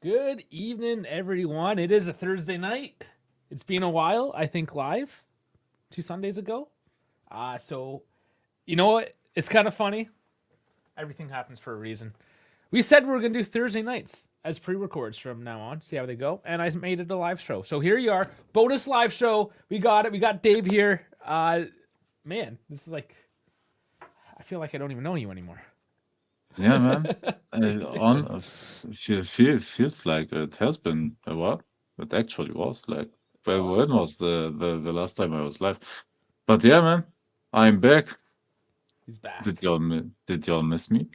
Good evening, everyone. It is a Thursday night. It's been a while, I think, live 2 Sundays ago. So, you know what? It's kind of funny. Everything happens for a reason. We said we were going to do Thursday nights as pre records from now on, see how they go. And I made it a live show. So here you are. Bonus live show. We got it. We got Dave here. Man, this is like, I feel like I don't even know you anymore. Yeah, man. Feels like it has been a while. It actually was like when Oh, was the last time I was live? But yeah, man, I'm back. he's back. Did y'all miss me?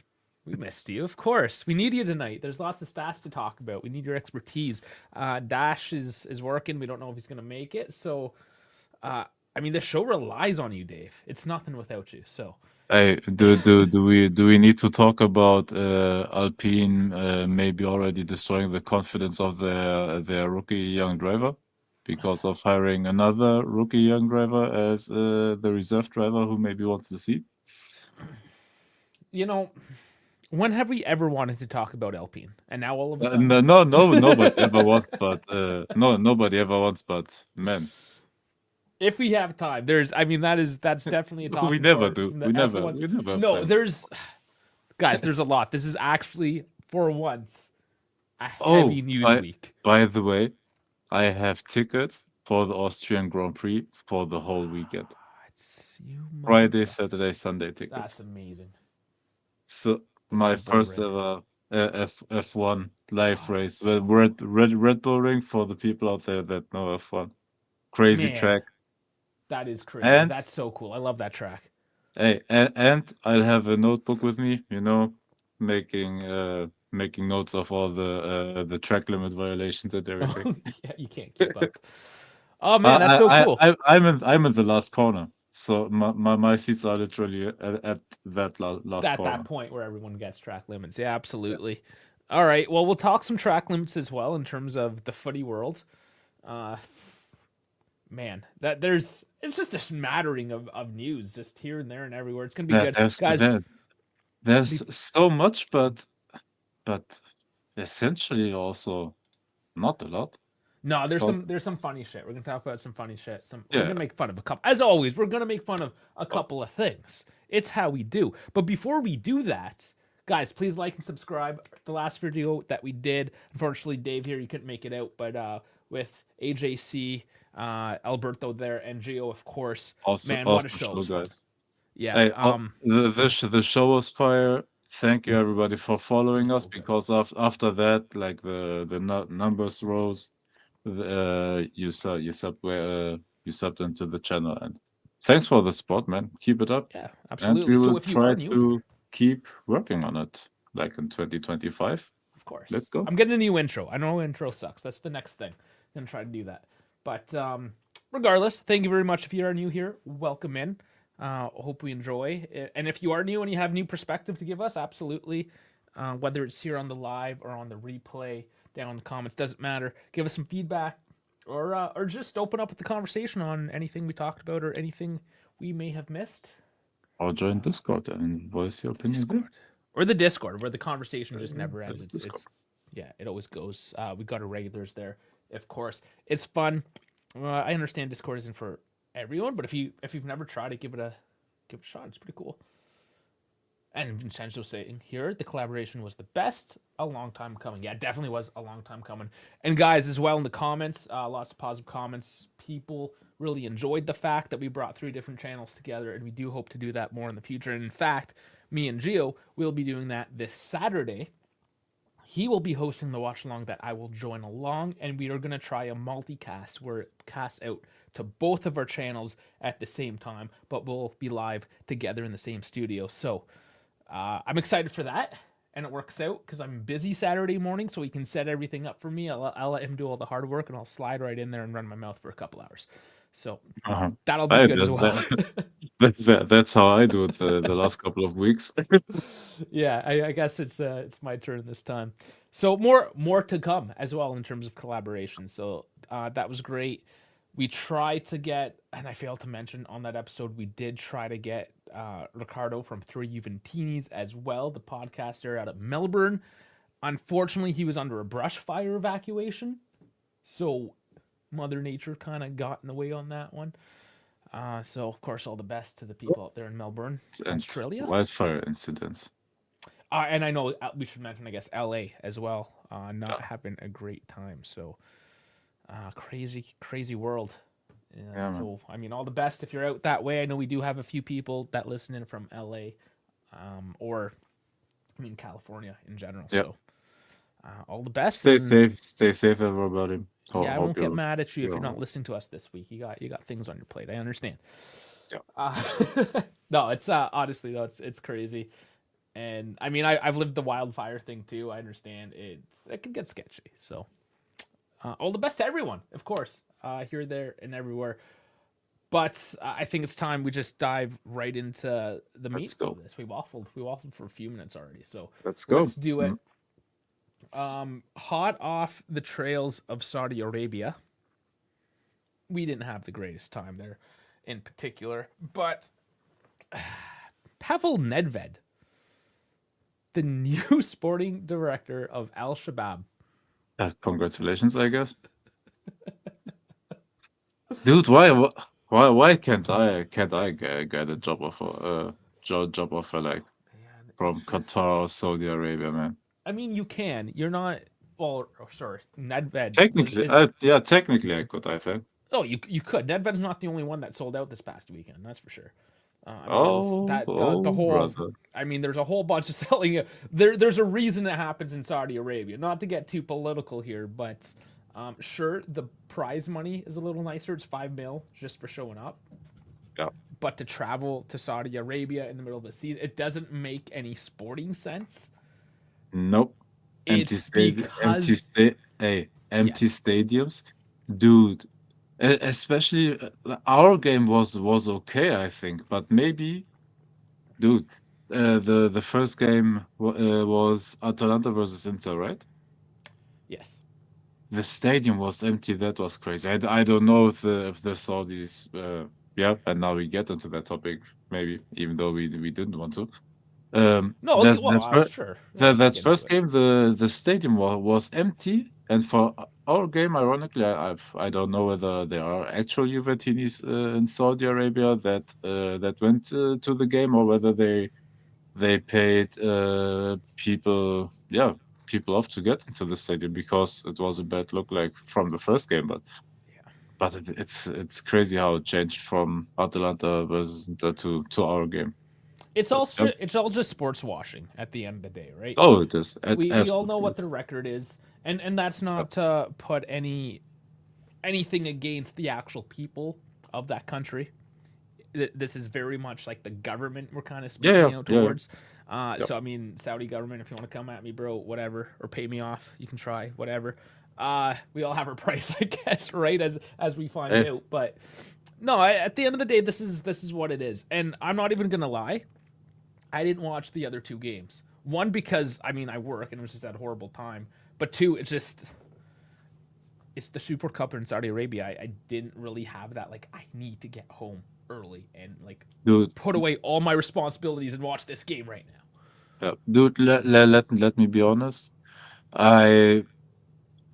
We missed you, of course. We need you tonight. There's lots of stats to talk about. We need your expertise. Dash is working. We don't know if he's going to make it. So, I mean, the show relies on you, Dave. It's nothing without you. So, Hey, do we need to talk about Alpine maybe already destroying the confidence of their rookie young driver because of hiring another rookie young driver as the reserve driver who maybe wants the seat? you know, when have we ever wanted to talk about Alpine? And now all of a No, sudden, no, no, nobody ever wants, but no, nobody ever wants, but man, if we have time, I mean, that's definitely a we talking never point do. from the We never, F1. we never have No, time. guys, there's a lot. This is actually, for once, a Oh, heavy news week. by the way, I have tickets for the Austrian Grand Prix for the whole weekend. It's you, Friday, motherfucker. Saturday, Sunday That's tickets. amazing. So The my Red Bull first Ring. ever F1 live Oh, race that's with cool. Red Bull Ring for the people out there that know F1. Crazy Man, track. that is crazy. And That's so cool. I love that track. hey, and I'll have a notebook with me, making notes of all the track limit violations and everything. Yeah, you can't keep up. Oh man, that's so cool. I'm in the last corner, so my seats are literally at that last At corner. that point where everyone gets track limits. Yeah, absolutely. All right. Well, we'll talk some track limits as well in terms of the footy world. Uh, man, that there's it's just a smattering of news just here and there and everywhere. It's gonna be There, good, there's guys. there, there's Bef- so much, but essentially also not a lot No, there's because some it's funny shit. We're gonna talk about some funny shit. We're yeah. gonna make fun of a couple. As always, we're gonna make fun of a Oh, couple of things. It's how we do. But before we do that, guys, please like and subscribe. The last video that we did, unfortunately, Dave here, you couldn't make it out, but with AJC, Alberto there, and Gio, of course. Man, what a awesome show! It show, was fun. guys. Yeah. Hey, the show was fire. Thank you everybody for It following was us so good. because after that, like the numbers rose. You subbed into the channel and thanks for the support, man. Keep it up, Yeah, and absolutely. we So will if you are try new to here, keep working on it, like in 2025. of course. Let's go. I'm getting a new intro. I know intro sucks. That's the next thing. I'm gonna try to do that. But regardless, thank you very much. If you are new here, welcome in. Hope we enjoy. And if you are new and you have new perspective to give us, absolutely. Whether it's here on the live or on the replay, down in the comments, doesn't matter. Give us some feedback, or just open up with the conversation on anything we talked about or anything we may have missed. Or join Discord and voice your The opinion there. Discord or the Discord where the conversation just never ends. There's Discord. It's yeah, it always goes. We got our regulars there, of course. It's fun. I understand Discord isn't for everyone, but if you've never tried it, give it a shot. It's pretty cool. And Vincenzo saying here, the collaboration was the best. A long time coming. Yeah, it definitely was a long time coming. And guys, as well in the comments, lots of positive comments. People really enjoyed the fact that we brought 3 different channels together, and we do hope to do that more in the future. And in fact, me and Gio will be doing that this Saturday. He will be hosting the watch along that I will join along, and we are going to try a multicast where it casts out to both of our channels at the same time, but we'll be live together in the same studio. So I'm excited for that, and it works out because I'm busy Saturday morning, so he can set everything up for me. I'll let him do all the hard work, and I'll slide right in there and run my mouth for a couple hours. So Uh-huh. that'll be I, good as well. that's how I do it the last couple of weeks. Yeah, I guess it's my turn this time. So more to come as well in terms of collaboration. So that was great. We tried to get, and I failed to mention on that episode, we did try to get Ricardo from Three Juventinis as well, the podcaster out of Melbourne. Unfortunately, he was under a brush fire evacuation, so Mother Nature kind of got in the way on that one. So of course, all the best to the people out there in Melbourne, And Australia. wildfire incidents. And I know we should mention, I guess, LA as well. Not Yeah, having a great time. So crazy, crazy world. yeah, man. So I mean, all the best if you're out that way. I know we do have a few people that listen in from LA, or I mean California in general. Yeah. So all the best, and Stay safe, everybody. yeah, I Hope won't get you're, mad at you if you're not you're, listening to us this week. You got things on your plate. I understand. yeah. Uh, no, it's honestly though, it's crazy. And I mean, I've lived the wildfire thing too. I understand it can get sketchy. So all the best to everyone, of course, here, there, and everywhere. But I think it's time we just dive right into the Let's meat go. of this. We waffled for a few minutes already, so Let's go. let's do it. Mhm. Hot off the trails of Saudi Arabia, we didn't have the greatest time there, in particular. But Pavel Nedved, the new sporting director of Al Shabaab. Congratulations, I guess. Dude, why can't I get a job offer, job offer like Man, from it's just. Qatar or Saudi Arabia, man? I mean, you can. You're not. Well, oh, sorry. Nedved was Technically, is. yeah, technically I could, I think. Oh, you could. Nedved's not the only one that sold out this past weekend. That's for sure. I mean, it was Oh, that the oh, whole. brother. I mean, there's a whole bunch of selling. There's a reason it happens in Saudi Arabia. Not to get too political here, but sure, the prize money is a little nicer. It's 5 mil just for showing up. Yeah. But to travel to Saudi Arabia in the middle of the season, it doesn't make any sporting sense. Nope. It's because yeah, Empty stadiums, dude. Especially our game was okay, I think, but maybe, dude, the first game was Atalanta versus Inter, right? yes. The stadium was empty. That was crazy. I don't know if the Saudis, yeah, and now we get into that topic, maybe, even though we didn't want to. No, okay, That well, that sure. Yeah, let's that get into first it. game, the stadium was empty, and for our game, ironically, I don't know whether there are actual Juventinis in Saudi Arabia that went to the game, or whether they paid people off to get into the stadium, because it was a bad look like from the first game, Yeah. but it's crazy how it changed from Atalanta versus Inter to our game. But yeah. It's all just sports washing at the end of the day, right? Oh, it is. It We all know absolutely what is. the record is, and that's Yeah. not to put anything against the actual people of that country. This is very much like the government we're kind of Yeah, yeah, speaking out yeah, towards. yeah. So I mean, Saudi government, if you want to come at me, bro, whatever, or pay me off, you can try, whatever. We all have our price, I guess, right? As we find Hey, out, but no, at the end of the day, this is what it is, and I'm not even gonna lie. I didn't watch the other two games. One, because I mean I work and it was just that horrible time. But two, it's the Super Cup in Saudi Arabia. I didn't really have that, like, I need to get home early and like dude, put away all my responsibilities and watch this game right now. yeah, dude. Let me be honest. I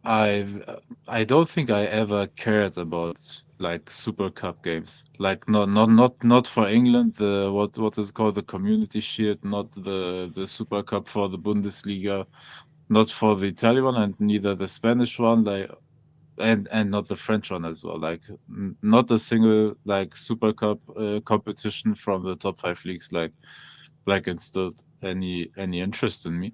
I don't think I ever cared about like Super Cup games. Like not for England. The what is called the Community Shield. Not the Super Cup for the Bundesliga. Not for the Italian one, and neither the Spanish one. Like, and not the French one as well. Like, not a single like Super Cup competition from the top five leagues like instilled any interest in me.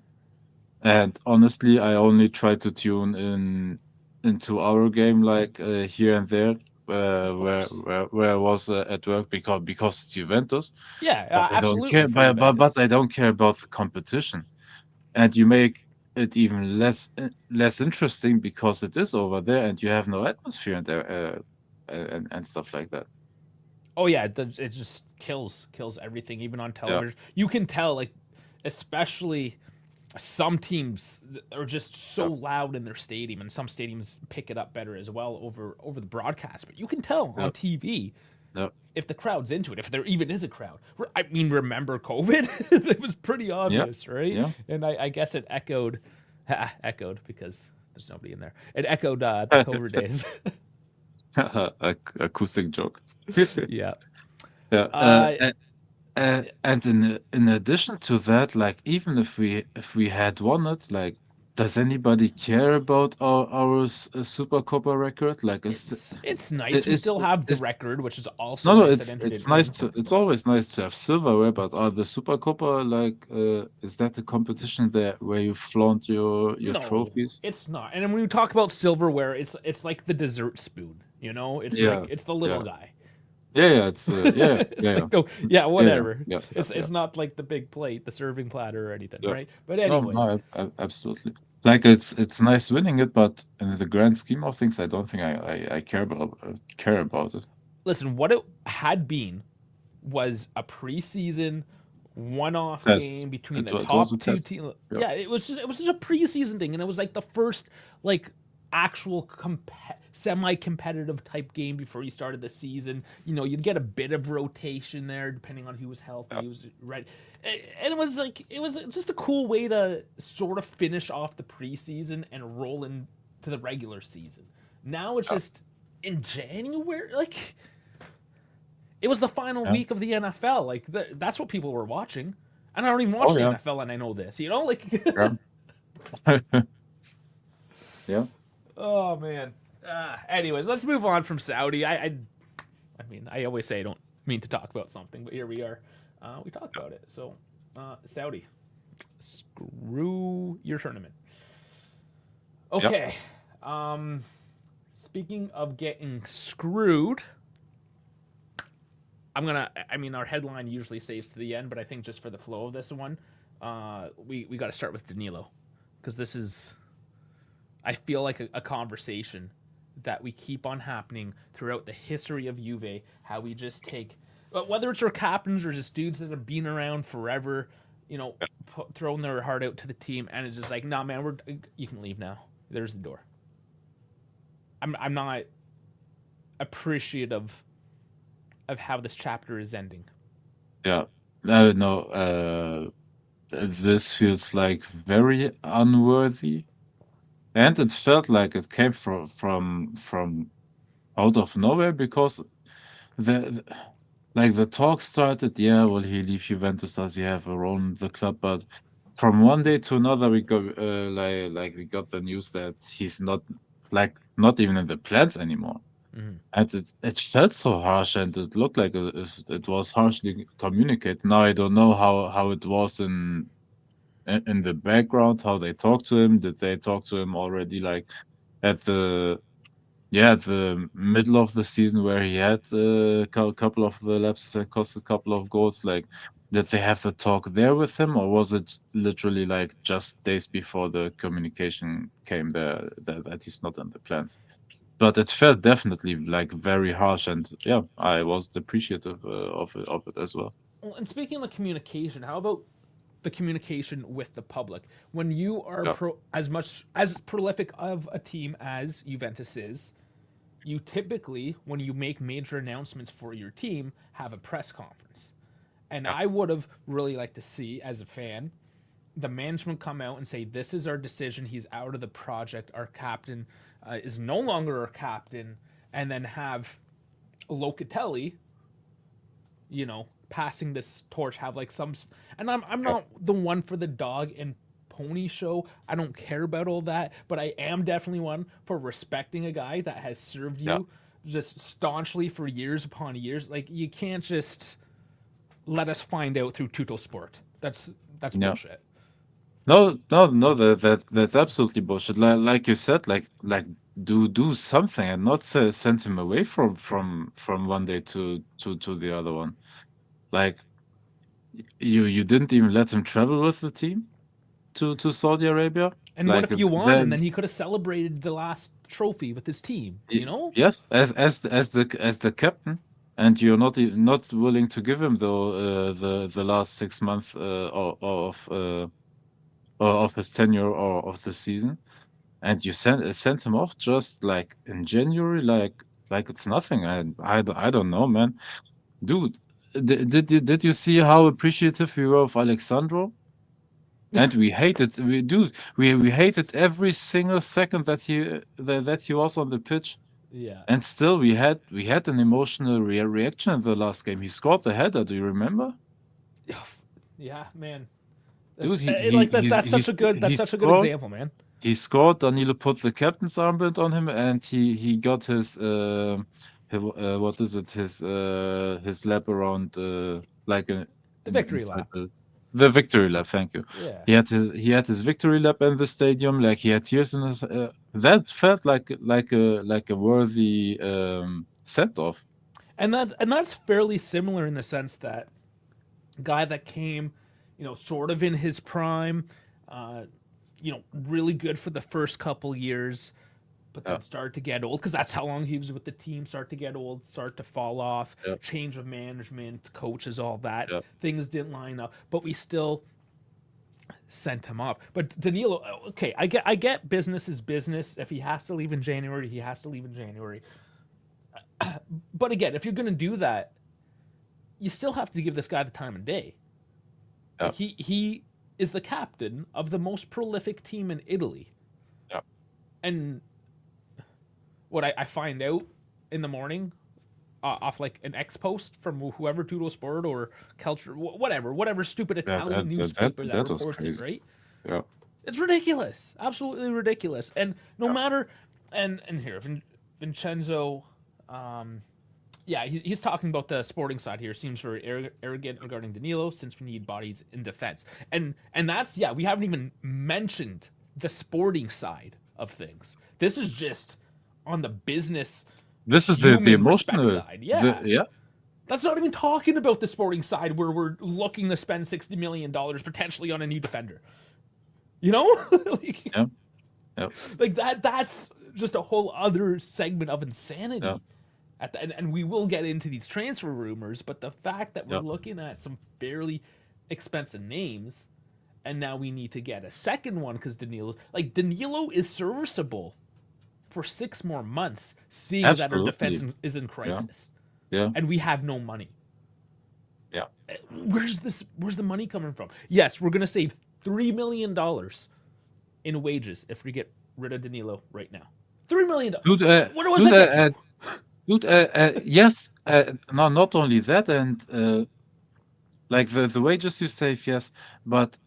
And honestly, I only try to tune in into our game like here and there, Of course. where I was at work, because it's Juventus. Yeah, But I don't absolutely care. for But Juventus. I don't care about the competition. And you make it even less interesting because it is over there and you have no atmosphere and stuff like that. Oh yeah, it just kills everything, even on Yeah, television. You can tell, like, especially some teams are just so yeah, loud in their stadium, and some stadiums pick it up better as well over the broadcast. But you can tell yeah, on TV yeah, if the crowd's into it, if there even is a crowd. I mean, remember COVID? It was pretty yeah, obvious, right? yeah. And I guess it echoed Echoed because there's nobody in there. It echoed the Cobra days. Acoustic joke. Yeah. Yeah. Uh, And in addition to that, like even if we had won it, like does anybody care about our Super Copa record? Like it's nice. We still have the is record, which is also no, no, nice that Inter it's didn't nice win. to it's always nice to have silverware, but are the Super Copa like is that the competition there where you flaunt your No, trophies? it's not. And when we talk about silverware, it's like the dessert spoon. You know, it's like Yeah, it's the little yeah, guy. yeah, it's yeah, It's yeah, like the yeah, yeah, yeah, whatever. yeah, yeah, yeah. It's not like the big plate, the serving platter or anything, Yeah. right? But No, anyways, no, absolutely. Like it's nice winning it, but in the grand scheme of things, I don't think I care about it. listen, what it had been was a preseason one-off Test. game between the It was top a two test. teams. Yeah. Yeah, it was just a preseason thing, and it was like the first like actual semi-competitive type game before you started the season. You know, you'd get a bit of rotation there depending on who was healthy, Yeah. who was ready, and it was just a cool way to sort of finish off the preseason and roll into the regular season. Now it's Yeah. just in January, like it was the final Yeah. week of the NFL. Like that's what people were watching. And I don't even watch Oh the yeah. NFL, and I know this. You know, like, Yeah. Yeah. oh man. Anyways, let's move on from Saudi. I mean, I always say I don't mean to talk about something, but here we are. We talked about it. So, Saudi, screw your tournament. Yeah. Okay. Speaking of getting screwed, I mean, our headline usually saves to the end, but I think just for the flow of this one, we got to start with Danilo, because this is, I feel like a conversation that we keep on happening throughout the history of Juve. How we just take, whether it's our captains or just dudes that have been around forever, you know, throwing their heart out to the team, and it's just like, nah, man, you can leave now. There's the door. I'm not appreciative of how this chapter is ending. Yeah. No, this feels like very unworthy, and it felt like it came from out of nowhere because the like the talk started. Yeah, will he leave Juventus? Does he have a role in the club? But from one day to another, we got like we got the news that he's not even in the plans anymore. Mm-hmm. And it felt so harsh, and it looked like it was harshly communicated. Now I don't know how it was in the background, how they talked to him. Did they talk to him already like at the at the middle of the season where he had a couple of the lapses that cost a couple of goals? Like, did they have the talk there with him, or was it literally like just days before the communication came there that he's not in the plans? But it felt definitely like very harsh, and yeah, I was appreciative of it as well. Well, and speaking of communication, how about the communication with the public? When you are Yeah, as much as prolific of a team as Juventus is, you typically, when you make major announcements for your team, have a press conference. And yeah, I would have really liked to see, as a fan, the management come out and say, "This is our decision. He's out of the project. Our captain is no longer our captain," and then have Locatelli, you know, passing this torch, have like some. And I'm yeah, not the one for the dog and pony show. I don't care about all that, but I am definitely one for respecting a guy that has served yeah, you just staunchly for years upon years. Like, you can't just let us find out through Tuto Sport. That's yeah. bullshit. No, no, no. That's absolutely bullshit. Like you said, like do something and not send him away from one day to the other one. Like you didn't even let him travel with the team to Saudi Arabia. And what Like if you won and then then he could have celebrated the last trophy with his team, you know? yes, as the captain, and you're not willing to give him the last 6 months of his tenure or of the season, and you sent him off just like in January, like it's nothing. I don't know, man, dude. Did you see how appreciative we were of Alexandro? and we hated we hated every single second that he was on the pitch. Yeah. And still, we had an emotional reaction in the last game. He scored the header. Do you remember, Yeah, man. That's dude? He like he that. he's, That's such he's a good. he That's such a good scored. example, man. He scored. Danilo put the captain's armband on him, and he got what is it? His lap around like The victory inside lap. the victory lap. Thank you. Yeah. He had his victory lap in the stadium. Like he had tears in his. That felt like a worthy send off. And that's fairly similar in the sense that guy that came, sort of in his prime, uh, really good for the first couple years, but Yeah, then started to get old because that's how long he was with the team. Start to get old, start to fall off. yeah, Change of management, coaches, all that. yeah. Things didn't line up, but we still sent him off. But Danilo, okay, I get business is business. If he has to leave in January, he has to leave in January. But again, if you're going to do that, you still have to give this guy the time of day. Yeah, Like he is the captain of the most prolific team in Italy, yeah. and what I find out in the morning off like an X post from whoever Tudo Sport or Culture, whatever stupid Yeah, Italian that newspaper that that was reports it, crazy. right? Yeah, It's ridiculous, absolutely ridiculous. And no yeah, matter, and here Vincenzo, um, yeah, he's talking about the sporting side here. Seems very arrogant regarding Danilo, since we need bodies in defense, and that's we haven't even mentioned the sporting side of things. This is just on the business, this is the human respect emotional. side. The Yeah, Yeah, that's not even talking about the sporting side where we're looking to spend $60 million potentially on a new defender. You know, like, yeah, yeah, like that. That's just a whole other segment of yeah, insanity. And we will get into these transfer rumors, but the fact that we're yeah. looking at some fairly expensive names, and now we need to get a second one because Danilo is serviceable for 6 more months, seeing that our defense Absolutely. is in Yeah, crisis, yeah, and we have no money. yeah. Where's the money coming from? Yes, we're gonna save $3 million in wages if we get rid of Danilo right now. $3 million. Dude, What does dude, that get you? dude. Yes. No, not only that, and like the wages you save, yes, but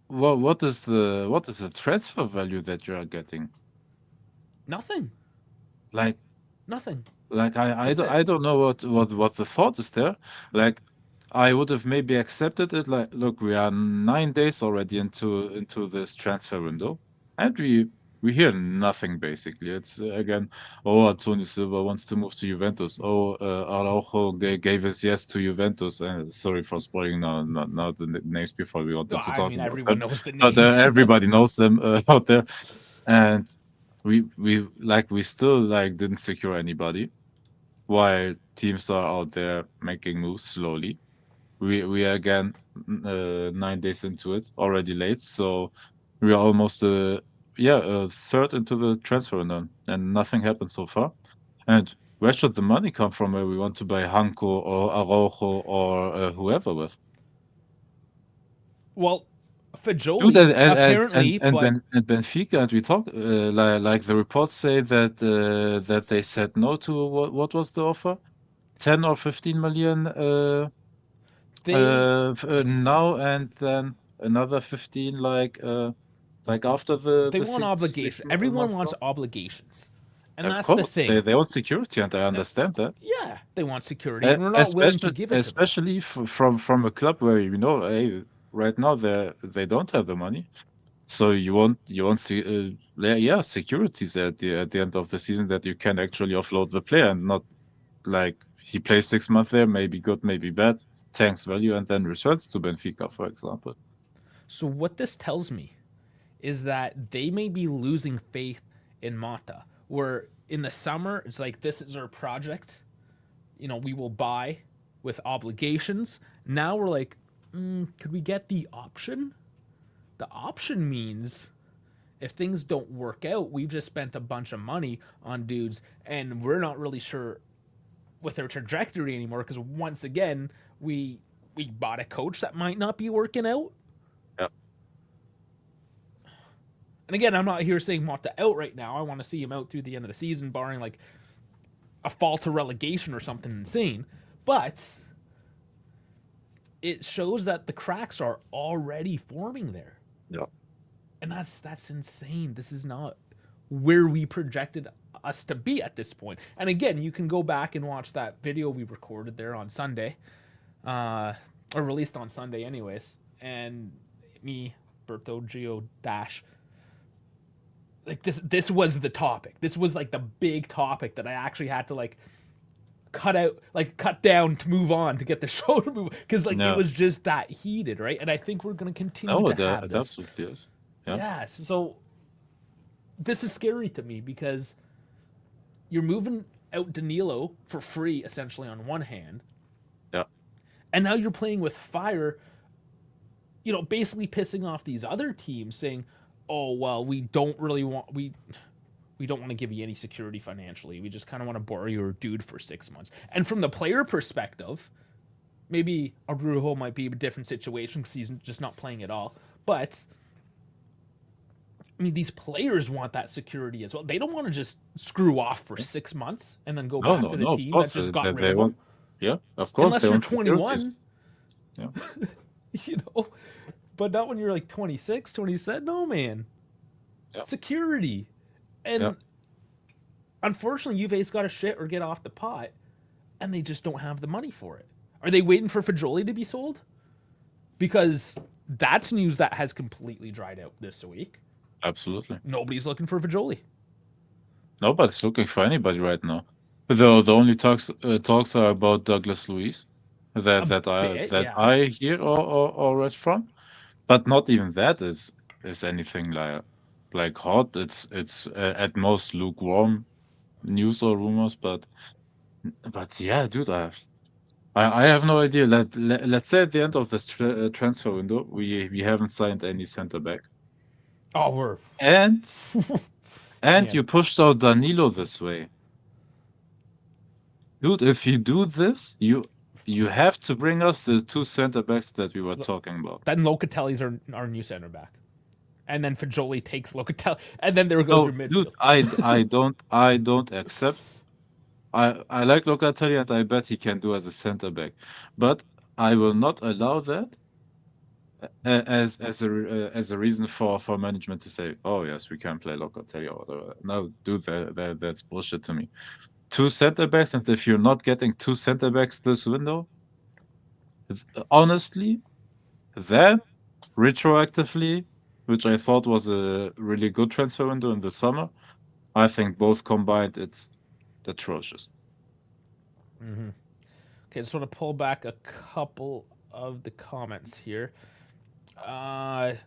what is the transfer value that you are getting? Nothing. Like Nothing. Like That's it. I don't know what the thought is there. Like I would have maybe accepted it. Like, look, we are 9 days already into this transfer window, and we hear nothing basically. It's again, oh, Antonio Silva wants to move to Juventus. Oh, Araujo gave his yes to Juventus. Sorry for spoiling now the names before we No, wanted to I talk mean, about everyone them, knows the but names. everybody knows them out there, and we still like didn't secure anybody while teams are out there making moves slowly. We are again 9 days into it, already late, so we are almost a third into the transfer window, and nothing happened so far. And where should the money come from? Where we want to buy Hanko or Araujo or whoever with? Well, Dude, Fajoli apparently, but and Benfica, and we talk like the reports say that they said no to what was the offer? 10 or 15 million they now, and then another 15 like after the they the want six obligation. Everyone month wants loan. obligations, and Of that's the course, thing. they want security, and I understand that. Yeah, they want security, and we're not willing to give it to them. Especially from a club where hey, right now they don't have the money, so you want yeah, securities at the end of the season that you can actually offload the player and not like he plays 6 months there, maybe good, maybe bad, tanks value, and then returns to Benfica, for example. So what this tells me is that they may be losing faith in Mata. Where in the summer, it's like this is our project. We will buy with obligations. Now we're like, could we get the option? The option means if things don't work out, we've just spent a bunch of money on dudes, and we're not really sure with their trajectory anymore because once again, we bought a coach that might not be working out. Yeah. And again, I'm not here saying Motta out right now. I want to see him out through the end of the season, barring like a fall to relegation or something insane. But it shows that the cracks are already forming there. Yeah. And that's insane. This is not where we projected us to be at this point. And again, you can go back and watch that video we recorded there on Sunday, or released on Sunday, anyways. And me, Berto, Gio, Dash. Like this was the topic. This was like the big topic that I actually had to like cut down to move on to get the show to move, because like it was just that heated, right? And I think we're going to continue to have this. Absolutely is. Yeah. Yes. So this is scary to me because you're moving out Danilo for free, essentially, on one hand. Yeah. And now you're playing with fire, basically pissing off these other teams, saying, oh, well, we don't want to give you any security financially. We just kind of want to borrow your dude for 6 months. And from the player perspective, maybe Arujo might be a different situation because he's just not playing at all. But I mean, these players want that security as well. They don't want to just screw off for 6 months and then go back to the team that just got rid of them. Yeah, of course. Unless you're 21. Yeah. But not when you're like 26, 27. No, man. Yeah. Security. And unfortunately, Juve's got to shit or get off the pot, and they just don't have the money for it. Are they waiting for Fajoli to be sold? Because that's news that has completely dried out this week. Absolutely. Nobody's looking for Fajoli. Nobody's looking for anybody right now. Though the only talks are about Douglas Luiz that I hear or read from, but not even that is anything like hot. It's at most lukewarm news or rumors, but yeah, dude, I have no idea. Let's say at the end of this transfer window, we haven't signed any center back. Oh, we're and you pushed out Danilo this way, dude. If you do this, you have to bring us the 2 center backs that we were talking about. Then Locatelli's our new center back. And then Fajoli takes Locatelli, and then there goes your midfield. Dude, I don't accept. I like Locatelli, and I bet he can do as a center back, but I will not allow that as a reason for management to say, oh yes, we can play Locatelli or whatever. No, dude, that's bullshit to me. 2 center backs, and if you're not getting 2 center backs this window, honestly, then retroactively, which I thought was a really good transfer window in the summer, I think both combined, it's atrocious. Mm-hmm. Okay, I just want to pull back a couple of the comments here. Man,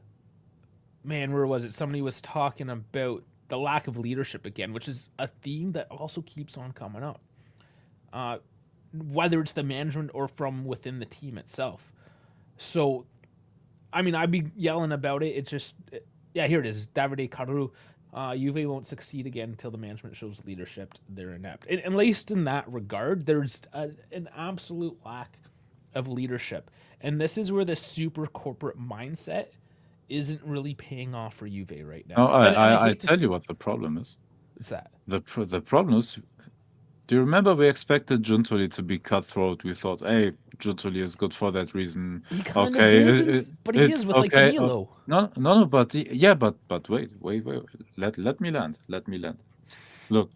where was it? Somebody was talking about the lack of leadership again, which is a theme that also keeps on coming up. Whether it's the management or from within the team itself. So, I mean, I'd be yelling about it. It's just, here it is. Davide Caru. Juve won't succeed again until the management shows leadership. They're inept. And at least in that regard, there's an absolute lack of leadership. And this is where the super corporate mindset isn't really paying off for Juve right now. No, I tell you what the problem is. What's that? The problem is, do you remember we expected Giuntoli to be cutthroat? We thought, hey, Giuntoli is good for that reason. He kind of is, but he is with like Danilo. No, but wait. Let me land. Look,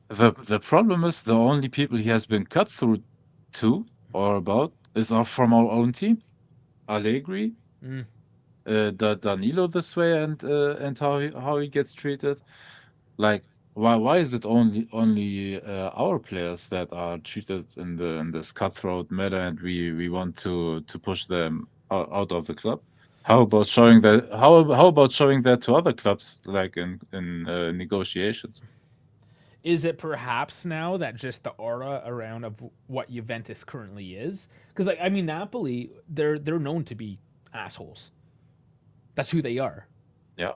the problem is the only people he has been cut through to or about are from our own team. Allegri, Danilo this way, and how he gets treated. Like, why is it only our players that are treated in this cutthroat manner, and we want to push them out of the club? How about showing that? How about showing that to other clubs, like in negotiations? Is it perhaps now that just the aura around of what Juventus currently is? Because like, I mean, Napoli, they're known to be assholes. That's who they are. Yeah.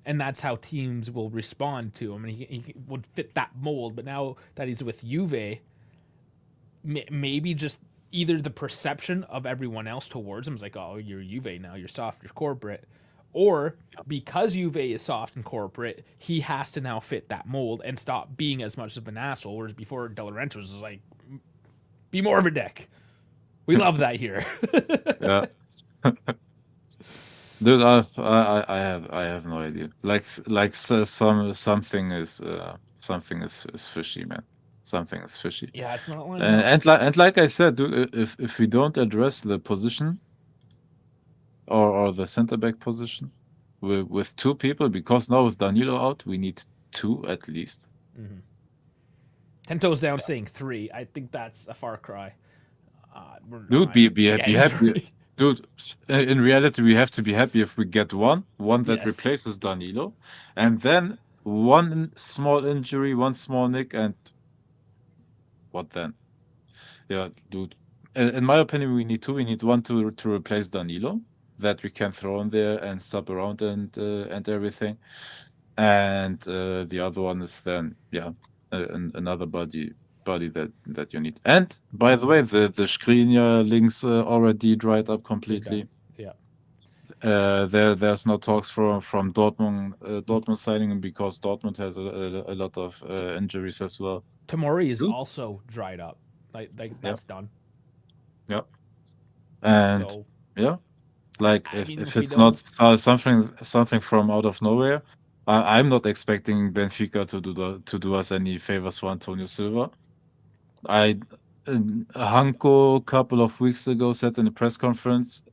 And that's how teams will respond to him. And he would fit that mold. But now that he's with Juve, maybe just either the perception of everyone else towards him is like, oh, you're Juve now, you're soft, you're corporate. Or because Juve is soft and corporate, he has to now fit that mold and stop being as much of an asshole. Whereas before, De Laurentiis was like, be more of a dick. We love that here. Yeah. Dude, I have no idea. Like something is fishy, man. Something is fishy. Yeah, it's not lining And up. like I said, dude, if we don't address the position or the center back position with two people, because now with Danilo out, we need two at least. 10 toes down saying 3. I think that's a far cry. We're Dude, not be getting happy. 3. Dude, in reality, we have to be happy if we get one that Yes. replaces Danilo, and then one small injury, one small nick, and what then? Yeah, dude. In my opinion, we need two. We need one to replace Danilo that we can throw in there and sub around and everything, and the other one is then another body that you need. And by the way, the Skriniar links already dried up They're done. completely. Yeah. There's no talks from Dortmund signing him because Dortmund has a lot of injuries as well. Tamori is Dude. also dried up. Like Yeah, that's done. yeah, and So yeah, like I mean, if if we it's not don't, something from out of nowhere, I'm not expecting Benfica to do us any favors for Antonio Silva. I Hanko a couple of weeks ago said in a press conference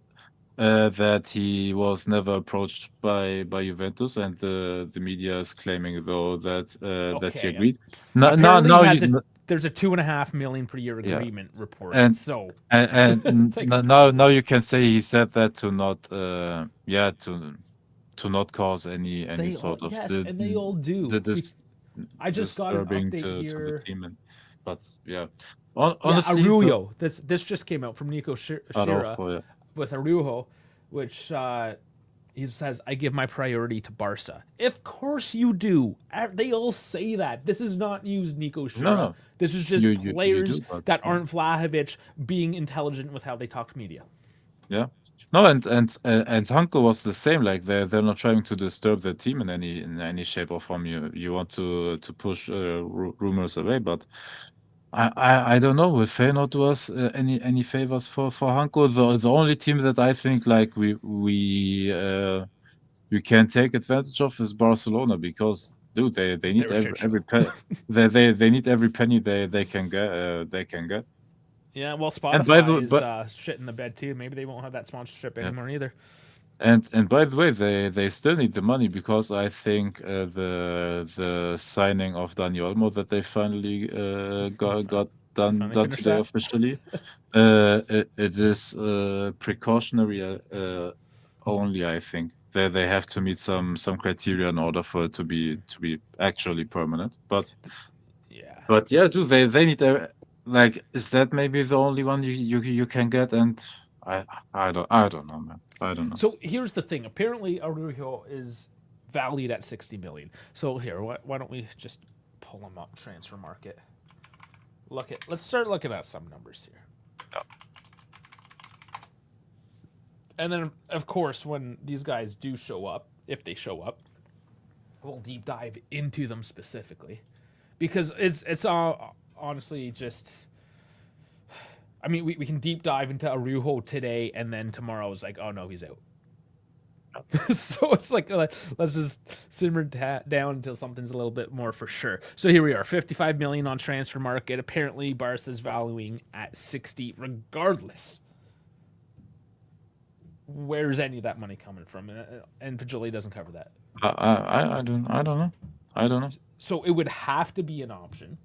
that he was never approached by Juventus, and the media is claiming though that he okay. agreed. Apparently, he Now has you a. There's a 2.5 million per year yeah, agreement reported. and So and take it with a grain of now salt. you can say he said that to not to not cause any They all sort of yes, and they all do. the this I just got an disturbing update to the here. team, but yeah, Yeah, honestly, the Arroyo. This just came out from Nico Shira Araujo, yeah. with Araujo, which he says, "I give my priority to Barca." Of course you do. They all say that. This is not news, Nico No, Shira. no, This is just you players do, but that yeah. aren't Vlahovic being intelligent with how they talk to media. Yeah. No, and Hanko was the same. Like they're not trying to disturb the team in any shape or form. You want to push rumors away, but I don't know. Will Feyenoord do us any favors for Hanko? The only team that I think like we can take advantage of is Barcelona because dude they need They're a shit show. they need every penny they can get they can get. Yeah, well, And by Spotify the is but shit in the bed too. Maybe they won't have that sponsorship yeah. anymore either. And by the way, they still need the money because I think the signing of Dani Olmo that they finally got They finally done finished today that. officially, it is precautionary only. I think they have to meet some criteria in order for it to be actually permanent. Yeah. But yeah, do they need like is that maybe the only one you can get? And I I don't know, man. I don't know. So here's the thing. Apparently, Araujo is valued at 60 million. So here, why don't we just pull him up? Transfer market. Let's start looking at some numbers here. And then, of course, when these guys do show up, if they show up, we'll deep dive into them specifically, because it's honestly just. I mean, we can deep dive into Araujo today, and then tomorrow is like, oh no, he's out. So it's like let's just simmer down until something's a little bit more for sure. So here we are, 55 million on transfer market. Apparently, Barca's valuing at 60, regardless. Where's any of that money coming from? And Fajoli doesn't cover that. I don't know. I don't know. So it would have to be an option,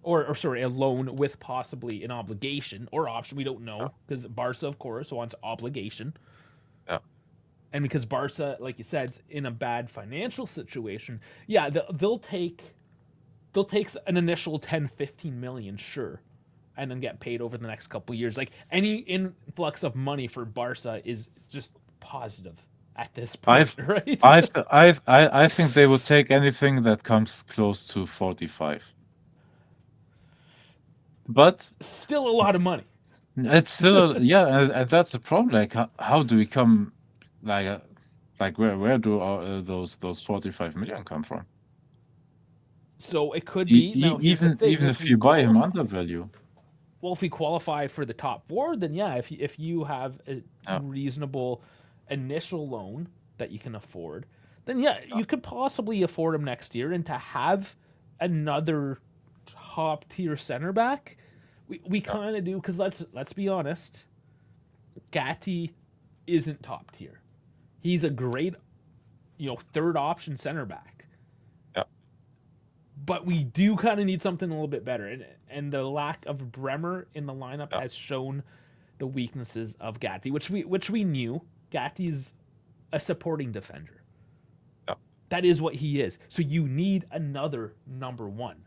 or sorry, a loan with possibly an obligation or option. We don't know because Barca, of course, wants obligation. Yeah. And because Barca, like you said, is in a bad financial situation, yeah, they'll take an initial 10, 15 million, sure, and then get paid over the next couple of years. Like any influx of money for Barca is just positive at this point, I've right? I think they would take anything that comes close to 45. But Still a lot of money. it's still yeah, and that's a problem. Like how do we come like Like where do those 45 million come from? So it could be. Now, here's the thing: Even if if we you buy him qualify, under value, well, if we qualify for the top four, then yeah, if you have a yeah, reasonable initial loan that you can afford, then yeah, yeah, you could possibly afford him next year. And to have another top tier center back, we yeah, kind of do, because let's be honest, Gatti isn't top tier. He's a great, third option center back, yeah, but we do kind of need something a little bit better. And the lack of Bremer in the lineup yeah, has shown the weaknesses of Gatti, which we knew. Gatti's a supporting defender. yeah. That is what he is. So you need another number one,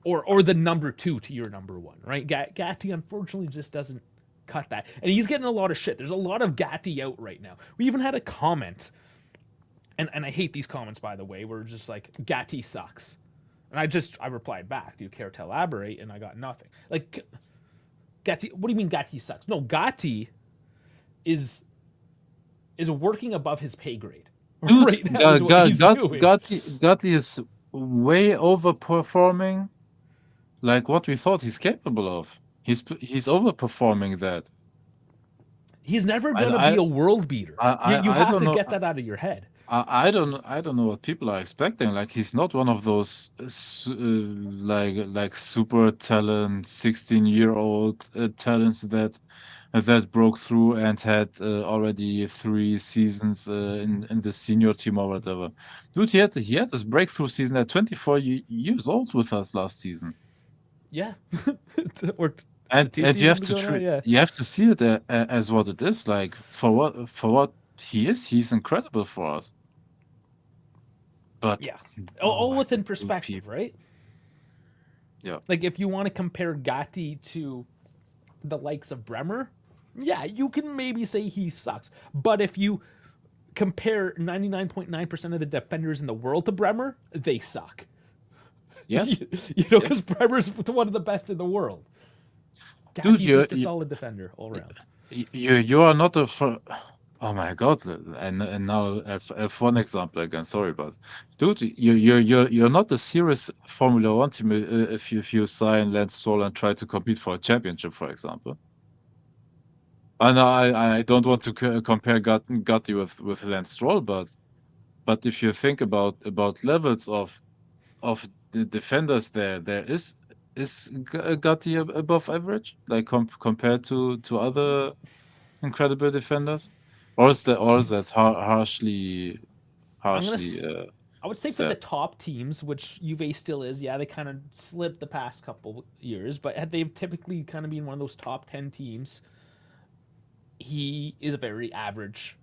or the number two to your number one, right? Gatti unfortunately just doesn't cut that, and he's getting a lot of shit. There's a lot of Gatti out right now. We even had a comment, and I hate these comments, by the way, where it's just like, Gatti sucks. And I replied back, do you care to elaborate? And I got nothing. Like, Gatti, what do you mean Gatti sucks? No, Gatti is working above his pay grade Dude, right now, is what he's doing. Gotti is way overperforming like what we thought he's capable of. He's overperforming that. He's never I gonna be I a world beater. You I have don't to know. get that out of your head. I don't know what people are expecting. Like he's not one of those like super talent 16-year-old talents that broke through and had already 3 seasons in the senior team or whatever. Dude, he had this breakthrough season at 24 years old with us last season. Yeah. Or is it two And you have seasons to ago now? treat Yeah. you have to see it as what it is. Like for what he is, he's incredible for us. But Yeah. oh All my within god, dude, perspective, people. right? Yeah. Like, if you want to compare Gatti to the likes of Bremer, yeah, you can maybe say he sucks. But if you compare 99.9% of the defenders in the world to Bremer, they suck. Yes. Because Yes. Bremer's one of the best in the world. Dude, Gatti's just a solid defender all around. you are not a oh my god, and now I have one example again. Sorry, but dude, you're not a serious Formula One team if you sign Lance Stroll and try to compete for a championship, for example. And I don't want to compare Gatti with Lance Stroll, but if you think about levels of the defenders there is Gatti above average, like compared to other incredible defenders, or is that He's I'm gonna harshly I would say for the said? top teams, which Juve still is, yeah, they kind of slipped the past couple years, but they've typically kind of been one of those top 10 teams. He is a very average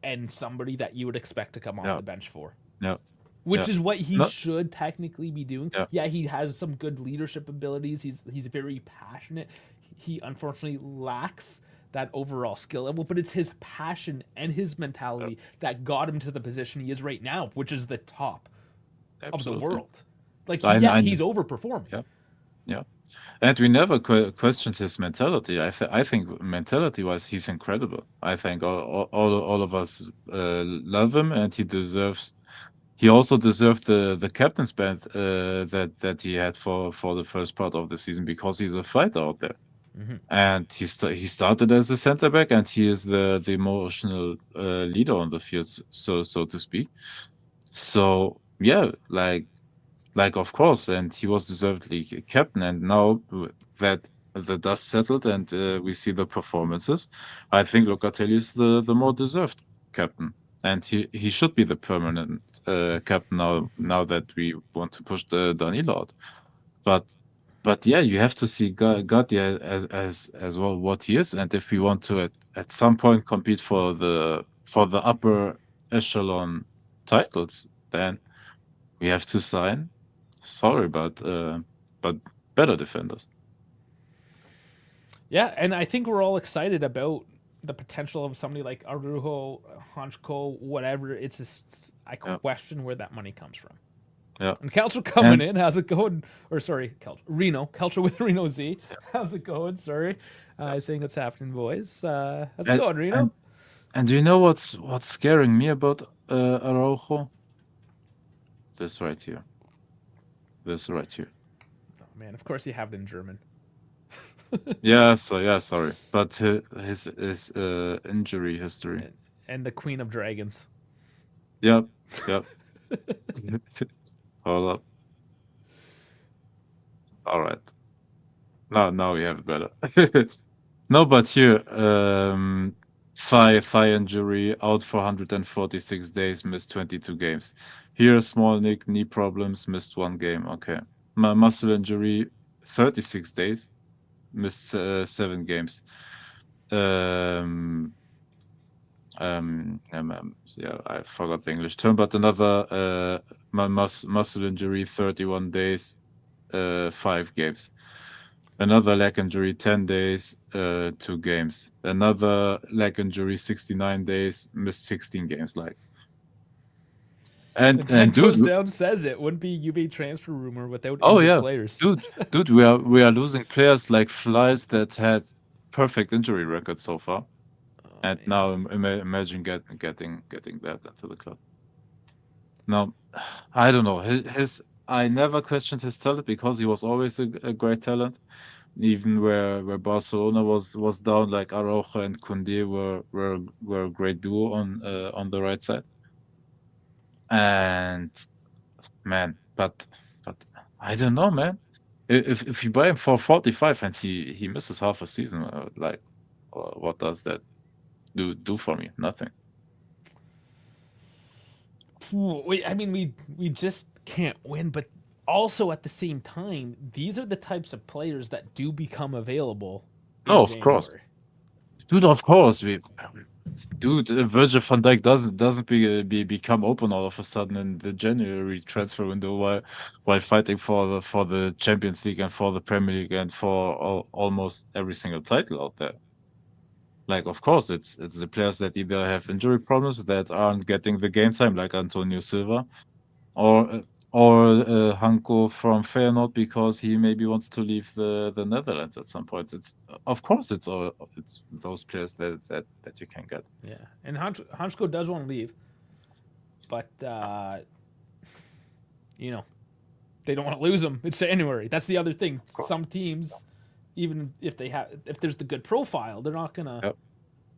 and somebody that you would expect to come off Yeah, the bench for, yeah, which yeah. is what he No, should technically be doing. yeah, Yeah, he has some good leadership abilities. He's very passionate. He unfortunately lacks that overall skill level, but it's his passion and his yeah, mentality that got him to the position he is right now, which is the top of the absolutely. world. Like, yeah, I he's overperforming. yeah, yeah. And we never questioned his mentality. I think mentality-wise, he's incredible. I think all of us love him, and he deserves. He also deserved the captain's band that he had for the first part of the season because he's a fighter out there. Hmm. And he started as a center back, and he is the emotional leader on the field, so to speak. So yeah, like of course, and he was deservedly captain. And now that the dust settled and we see the performances, I think Locatelli is the more deserved captain, and he should be the permanent captain now that we want to push the Danilo out. But but yeah, you have to see Gatti as well what he is, and if we want to at some point compete for the upper echelon titles, then we have to sign. Sorry, but better defenders. Yeah, and I think we're all excited about the potential of somebody like Arujo, Hanchko, whatever. It's just, I Yeah, question where that money comes from. yeah, And Kelcher coming and in, how's it going? Or sorry, Kelcher with Reno Z. yeah, How's it going? Sorry, yeah. saying what's happening, boys. How's it And going, Reno? And do you know what's scaring me about Araujo? This right here. This right here. Oh man, of course you have it in German. Yeah, so yeah, sorry. But his injury history. And the Queen of Dragons. Yep, yep. Hold up. All right. Now we have it better. No, but here, thigh injury, out for 146 days, missed 22 games. Here, small knee problems, missed 1 game. Okay. Muscle injury, 36 days, missed 7 games. Um, yeah, I forgot the English term, but another muscle injury, 31 days, 5 games. Another leg injury, 10 days, 2 games. Another leg injury, 69 days, missed 16 games. Like, The and pen dude, goes down, says it. Wouldn't be UV transfer rumor without oh injured yeah, players. dude, we are losing players like flies that had perfect injury records so far, Oh and man. now imagine getting that into the club. Now, I don't know. I never questioned his talent because he was always a great talent. Even where Barcelona was down, like Araujo and Koundé were a great duo on the right side. And man, but I don't know, man. If you buy him for 45 and he misses half a season, like what does that do for me? Nothing. I mean, we just can't win, but also at the same time, these are the types of players that do become available No, in of course. January. Dude, of course, dude, Virgil van Dijk doesn't become open all of a sudden in the January transfer window while fighting for the Champions League and for the Premier League and for almost every single title out there. Like, of course, it's the players that either have injury problems that aren't getting the game time, like Antonio Silva, or Hanko from Feyenoord because he maybe wants to leave the Netherlands at some point. It's of course it's those players that you can get. Yeah, and Hansko does want to leave, but you know they don't want to lose him. It's January. That's the other thing. Of course. Some teams, even if there's the good profile, they're not gonna. Yep.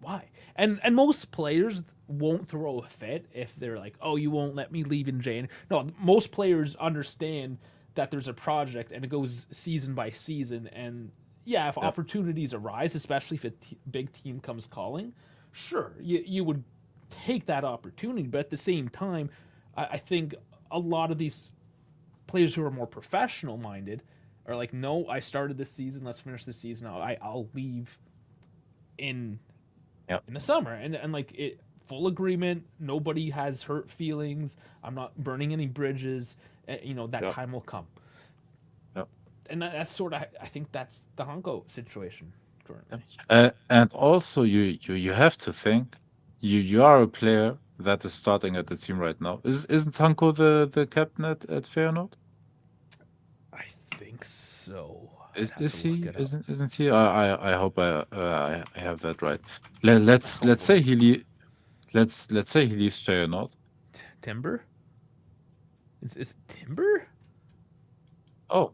Why? And most players won't throw a fit if they're like, oh, you won't let me leave in January. No, most players understand that there's a project and it goes season by season. And yeah, if Yep. opportunities arise, especially if a big team comes calling, sure, you would take that opportunity. But at the same time, I think a lot of these players who are more professional minded are like, no, I started this season. Let's finish the season. I'll leave in Yep. in the summer, and like it, full agreement. Nobody has hurt feelings. I'm not burning any bridges. That Yep. time will come, Yep. and that's sort of, I think that's the Honko situation currently. Yep. And also you have to think you are a player that is starting at the team right now. Isn't Tanko the captain at Feyenoord? I think so. I'd Is have to is look he? it up. Isn't he? I hope I have that right. Let's say Hopefully, let's say he leaves Feyenoord. Timber is it Timber? Oh,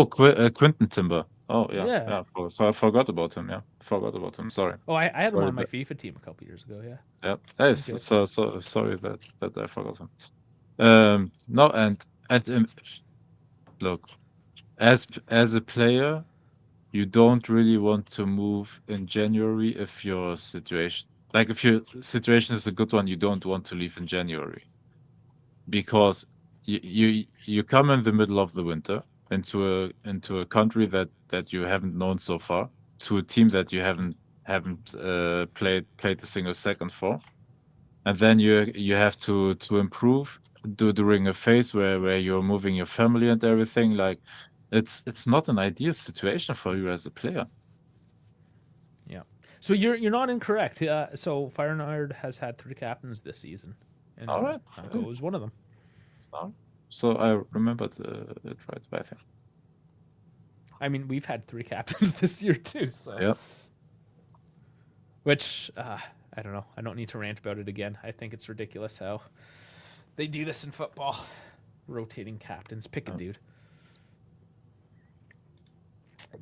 Quinton Timber. Oh yeah, Yeah. yeah. Forgot about him. Yeah, forgot about him. Sorry, Oh, I had him sorry on my that. FIFA team a couple years ago. Yeah. Yeah, hey, Okay. so sorry that I forgot him. No, and look, as a player, you don't really want to move in January if your situation, like if your situation is a good one, you don't want to leave in January because you come in the middle of the winter into a country that you haven't known so far, to a team that you haven't played a single second for, and then you have to improve during a phase where you're moving your family and everything. Like, it's not an ideal situation for you as a player. Yeah. So you're not incorrect. So Feyenoord has had 3 captains this season, All and right. Honko was one of them. So I remembered it right, I think. I mean, we've had 3 captains this year too. So, Yeah. which I don't know. I don't need to rant about it again. I think it's ridiculous how they do this in football. Rotating captains. Pick a Yeah. dude.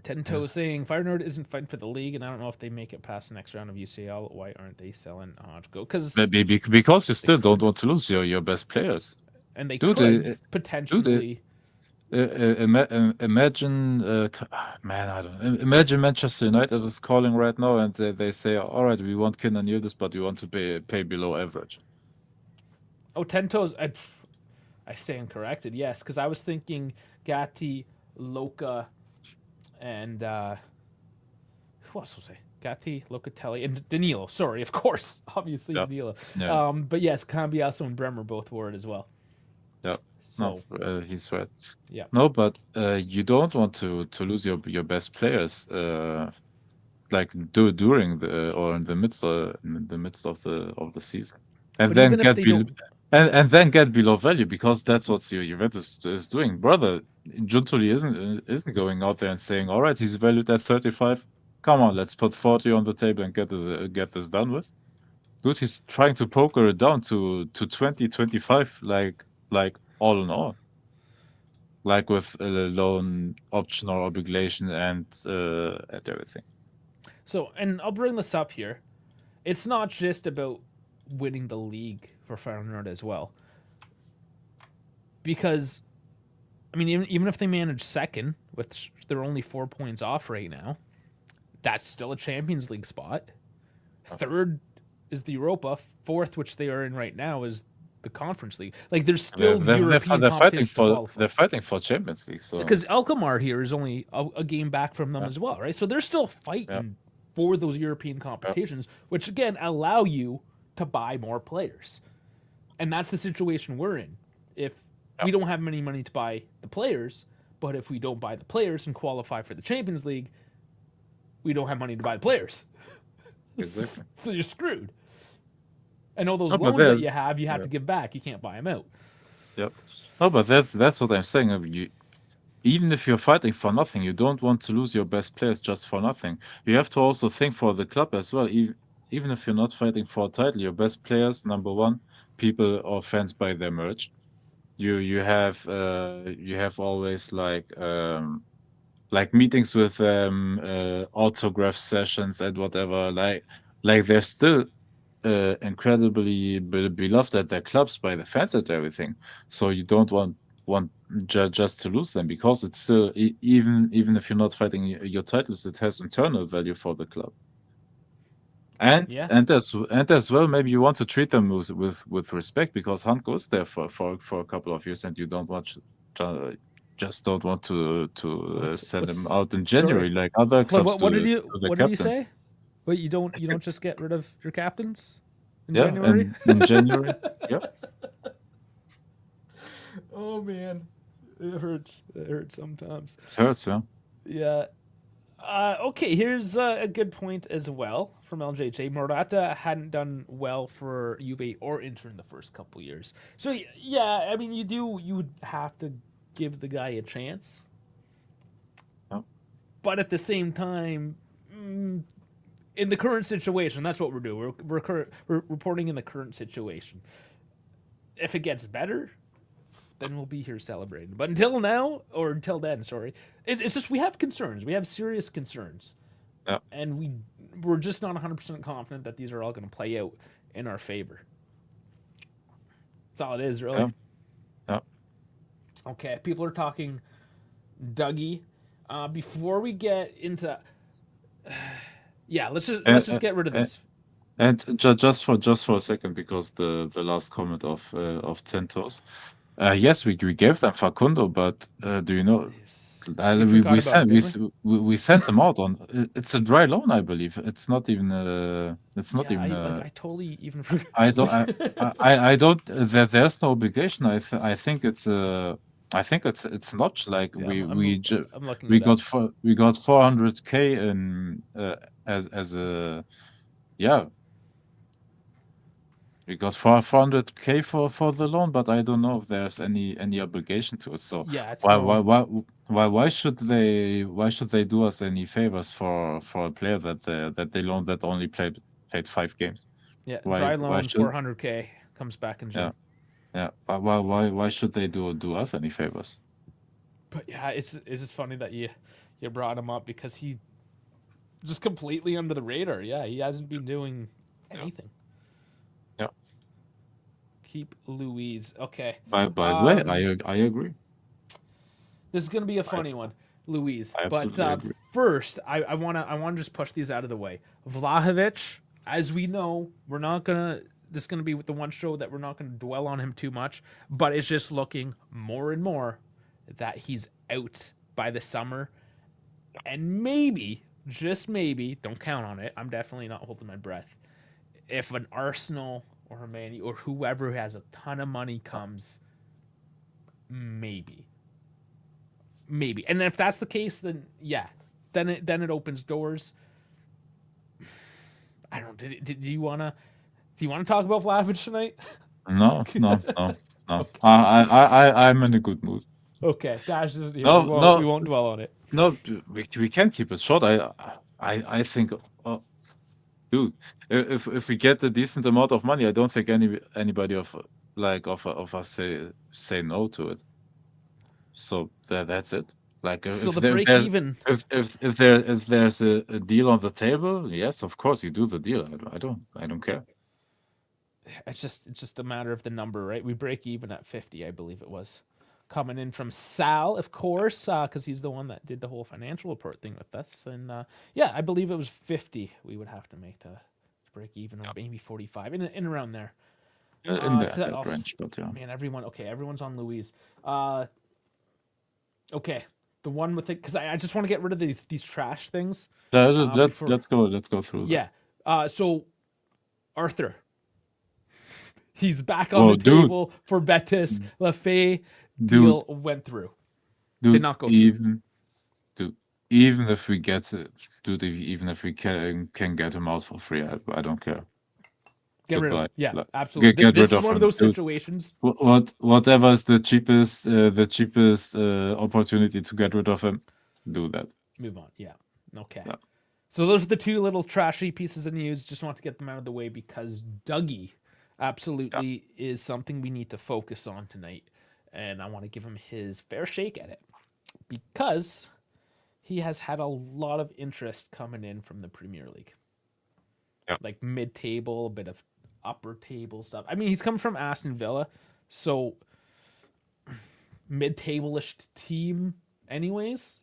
Tento Yeah. saying Feyenoord isn't fighting for the league, and I don't know if they make it past the next round of UCL. Why aren't they selling go? Because Maybe because you they still don't could, want to lose your best players, and they dude. could Dude, potentially. imagine, man, I don't know. Imagine Manchester United is calling right now, and they say, "All right, we want Kenan Yildiz, but we want to pay below average." Oh, Tento's. I stand corrected. Yes, because I was thinking Gatti, Loca, and who else was I? Gatti, Locatelli, and Danilo. Sorry, of course, obviously Yeah, Danilo. yeah, But yes, Cambiaso and Bremer both were it as well. yeah. No, So he's right. yeah, No, but you don't want to lose your best players, like during the or in the midst of the season, and but then even if get they don't, and then get below value because that's what Juventus is doing, brother. Giuntoli isn't going out there and saying, "All right, he's valued at 35. Come on, let's put 40 on the table and get this done with." Dude, he's trying to poker it down to 20, 25, like all in all, like with a loan option or obligation and everything. so and I'll bring this up here. It's not just about winning the league for Feyenoord as well, because I mean, even if they manage second, with they're only 4 points off right now, that's still a Champions League spot. Third is the Europa. Fourth, which they are in right now, is the Conference League. Like there's They're, still they're, they're, fi- European they're fighting competition to for qualify. they're fighting for Champions League. So Because Alkmaar here is only a game back from them yeah, as well, right? So they're still yeah, fighting for those European yeah, competitions, which again allow you to buy more players. And that's the situation we're in. If yeah, we don't have any money to buy the players, but if we don't buy the players and qualify for the Champions League, we don't have money to buy the players. exactly. So you're screwed. And all those No, but loans that there, you have yeah, to give back. You can't buy them out. yep. No, but that's what I'm saying. Even if you're fighting for nothing, you don't want to lose your best players just for nothing. You have to also think for the club as well. Even if you're not fighting for a title, your best players, number one, people or fans buy their merch. You have always like meetings with them, autograph sessions and whatever. Like they're still incredibly beloved at their clubs by the fans and everything. So you don't want just to lose them because it's still even if you're not fighting your titles, it has internal value for the club. And Yeah. as well, maybe you want to treat them with respect because Hunt goes there for a couple of years, and you don't want just don't want to send him What's out in sorry? January like other Like clubs to their what did you captains. say? Wait, I you think don't just get rid of your captains in yeah, January? and in January, yeah, Oh man, it hurts. It hurts sometimes. it hurts, yeah. Yeah. Okay, here's a good point as well from LJJ. Morata hadn't done well for Juve or Inter in the first couple years. So yeah, I mean you would have to give the guy a chance, Yeah. but at the same time, in the current situation, that's what we're doing. We're reporting in the current situation. If it gets better, then we'll be here celebrating. But until now, or until then, sorry, it's just we have concerns. We have serious concerns, Yeah. and we're just not 100% confident that these are all going to play out in our favor. That's all it is, really. Yeah. Yeah. Okay, people are talking Dougie. Before we get into, yeah, let's just And, get rid of this. and just for a second, because the last comment of Tentos, yes, we gave them Facundo, but do you know We forgot about him, didn't we? we sent him out on it's a dry loan, I believe. It's not Yeah, even I totally even forgot. I don't I don't there's no obligation. I think it's an option. Like Yeah, I'm looking it up. we got 400K in as a yeah, we got 400K for the loan, but I don't know if there's any obligation to it. So Yeah, it's why no. why why why should they do us any favors for a player that they loaned that only played 5 games? Yeah, Why dry why loan, should 400K, comes back in yeah June. yeah why should they do us any favors? But yeah, it's just funny that you brought him up because he just completely under the radar. Yeah, he hasn't been doing Yeah. anything. Yeah. Keep Louise. Okay. By the way, Um, I agree. this is gonna be a I funny one, Louise. I But absolutely agree. first, I wanna just push these out of the way. Vlahovic, as we know, we're not gonna. This is gonna be the one show that we're not gonna dwell on him too much. But it's just looking more and more that he's out by the summer, and maybe, just maybe, don't count on it. I'm definitely not holding my breath. If an Arsenal or a Man U or whoever has a ton of money comes, maybe, maybe. And if that's the case, then yeah, then it opens doors. I don't. Do you wanna talk about Vlahovic tonight? No, no, no, no. Okay. I'm in a good mood. Okay. Dash isn't here. We No, won't. We no, won't dwell on it. no. We can keep it short. I think, dude, if we get a decent amount of money, I don't think anybody of us say no to it. So that's it. Like So if the there, break there's even. if there's a deal on the table, yes, of course you do the deal. I don't care. It's just a matter of the number, right? We break even at 50, I believe it was. Coming in from Sal, of course, because he's the one that did the whole financial report thing with us. And yeah, I believe it was 50 we would have to make to break even, or maybe 45, in around there. In Oh, that range, but yeah. man, everyone's on Louise. Okay, the one with it, because I just want to get rid of these trash things. Before, Let's go through them. yeah. So Arthur, he's back on the Oh, table for Betis. Lafay dude, deal went through. Did dude, not go through. dude, even if we get it, dude, even if we can get him out for free, I don't care. Get rid of him. Goodbye. Yeah, Like, absolutely. get This rid is of one of him, those dude. situations. Whatever is the cheapest opportunity to get rid of him, do that. Move on. Yeah. Okay. Yeah. So those are the two little trashy pieces of news. Just want to get them out of the way because Dougie Yeah. absolutely is something we need to focus on tonight. And I want to give him his fair shake at it because he has had a lot of interest coming in from the Premier League. Yeah. Like mid-table, a bit of upper table stuff. I mean, he's come from Aston Villa, so mid-table-ish team anyways.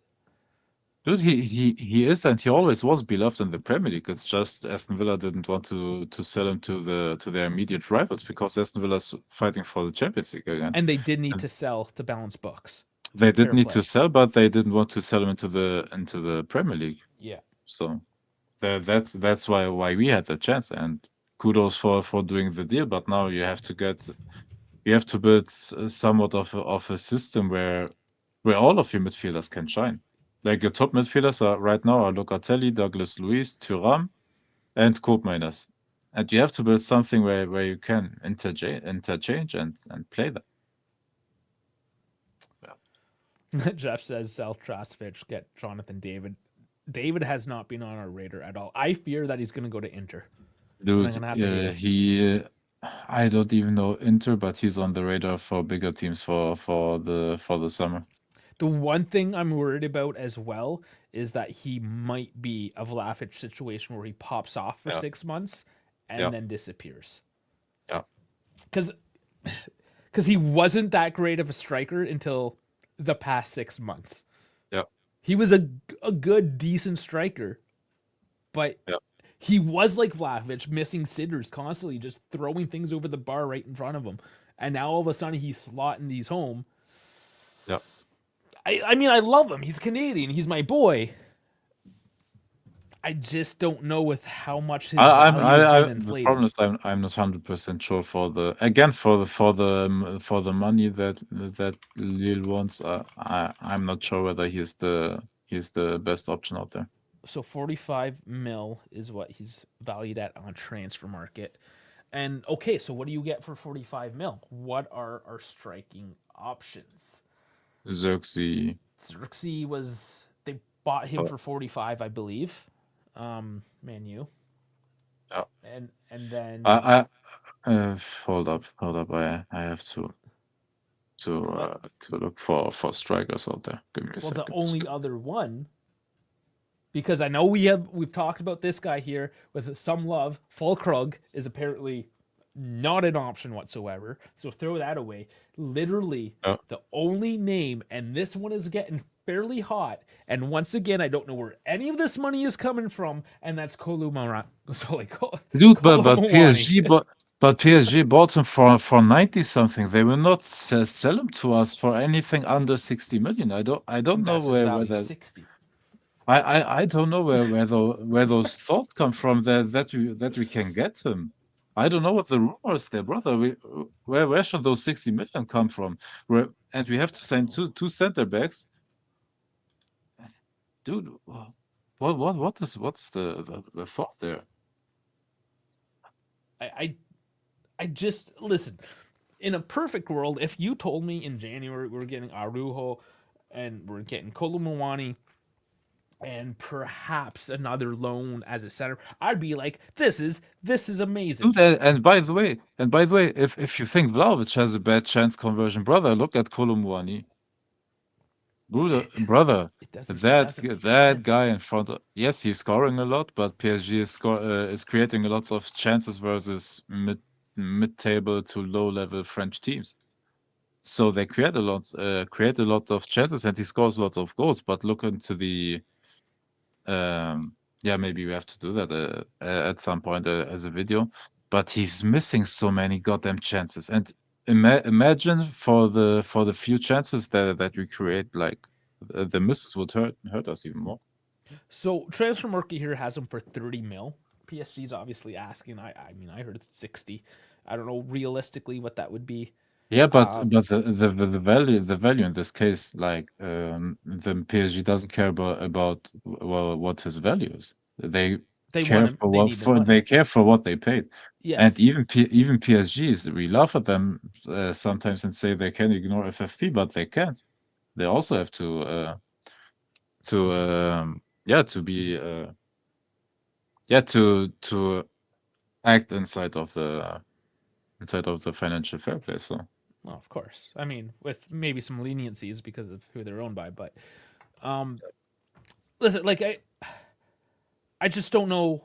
Dude, he is, and he always was beloved in the Premier League. It's just Aston Villa didn't want to sell him to their immediate rivals because Aston Villa's fighting for the Champions League again. And they did need And to sell to balance books. they did Fair need play. to sell, but they didn't want to sell him into the Premier League. Yeah. So that's why we had the chance. And kudos for doing the deal. But now you have to build somewhat of a system where all of your midfielders can shine. Like your top midfielders right now are Locatelli, Douglas Luiz, Thuram, and Koopmeiners. And you have to build something where you can interchange and play them. Yeah. Jeff says South Trasvich, get Jonathan David. David has not been on our radar at all. I fear that he's going to go to Inter. Dude, I don't even know Inter, but he's on the radar for bigger teams for the summer. The one thing I'm worried about as well is that he might be a Vlahovic situation where he pops off for Yeah. 6 months and Yeah. then disappears. Yeah. Because he wasn't that great of a striker until the past 6 months. Yeah. He was a good, decent striker, but Yeah. he was like Vlahovic, missing sitters constantly, just throwing things over the bar right in front of him. And now all of a sudden he's slotting these home. Yeah. I mean, I love him. He's Canadian. He's my boy. I just don't know with how much his value has been The inflated. problem is I'm not 100% sure for the money that Lille wants. I'm not sure whether he's the best option out there. So 45 mil is what he's valued at on transfer market. And okay, so what do you get for 45 mil? What are our striking options? Xerxes. Xerxes was, they bought him Oh. for 45, I believe. Man U. Yeah. and then I hold up. I have to look for strikers out there. Give me a well, the second. only other one, because I know we've talked about this guy here with some love. Fulkrug is apparently not an option whatsoever, so throw that away. Literally, Yeah. the only name, and this one is getting fairly hot. And once again, I don't know where any of this money is coming from, and that's Dude, but Kolumawani. PSG bought him for 90 something. They will not sell him to us for anything under 60 million. I don't know That's his where value, that 60. I don't know where those thoughts come from that we can get him. I don't know what the rumors there, brother. Where should those 60 million come from? And we have to sign two center backs, dude. What's the thought there? I I just listen. In a perfect world, if you told me in January we're getting Arujo and we're getting Kolumawani and perhaps another loan as a center, I'd be like, this is amazing. Dude, and by the way, if you think Vlahovic has a bad chance conversion, brother, look at Kolumwani. It, Brother, it that doesn't make that guy sense. in front of, yes, he's scoring a lot, but PSG is creating a lot of chances versus mid-table to low-level French teams. So they create a lot of chances, and he scores lots of goals. But look into the yeah, maybe we have to do that at some point as a video. But he's missing so many goddamn chances, and imagine for the few chances that we create, like the misses would hurt us even more. So transfer market here has him for 30 mil. PSG's obviously asking. I mean, I heard it's 60. I don't know realistically what that would be. Yeah, but Uh, the value in this case, like the PSG doesn't care about well what his value is. They they want care him. for They what need the for they money. care for what they paid, and Yes, even PSGs, we laugh at them sometimes and say they can ignore FFP, but they can't. They also have to yeah, to be yeah, to act inside of the financial fair play. So well, of course. I mean, with maybe some leniencies because of who they're owned by, but um, listen, like I just don't know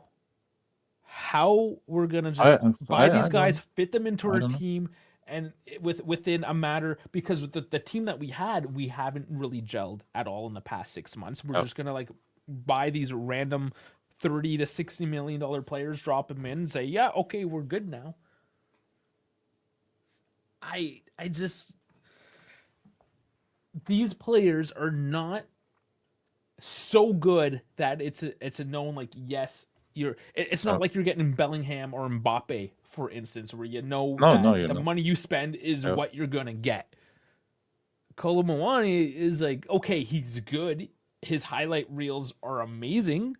how we're gonna I just buy these I guys, don't fit them into I our don't know. team, and within a matter because the team that we had, we haven't really gelled at all in the past 6 months. We're Yeah. just gonna like buy these random 30 to 60 million dollar players, drop them in, and say, yeah, okay, we're good now. I just these players are not so good that it's a known like yes it's not Yeah. like you're getting Bellingham or Mbappe for instance where you know No, no, that you the know. money you spend is Yeah. what you're gonna get. Kolomawani is like okay, he's good, his highlight reels are amazing,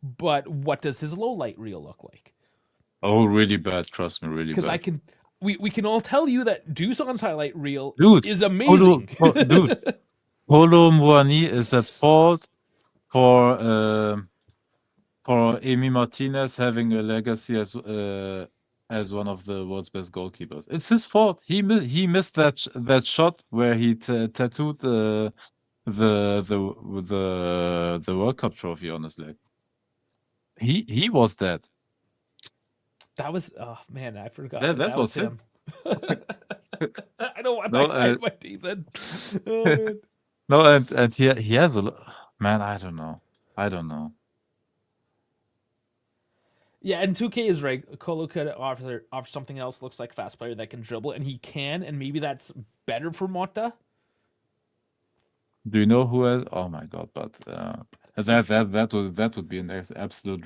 but what does his low light reel look like? Oh, really bad. Trust me, really Because I bad. can we can all tell you that Duson's highlight reel Dude, is amazing. Dude, Kolo Muani is at fault for Emi Martinez having a legacy as one of the world's best goalkeepers. It's his fault. He missed that shot where he tattooed the World Cup trophy on his leg. He was that. That was oh man, I forgot That that that was was him. him. I don't want No, that guy in my team then. Oh man. no, and he has man. I don't know. I don't know. Yeah, and 2K is right. Colo could offer something else. Looks like fast player that can dribble, and he can, and maybe that's better for Mota. Do you know who has? Oh my God! But This that is that that would be an absolute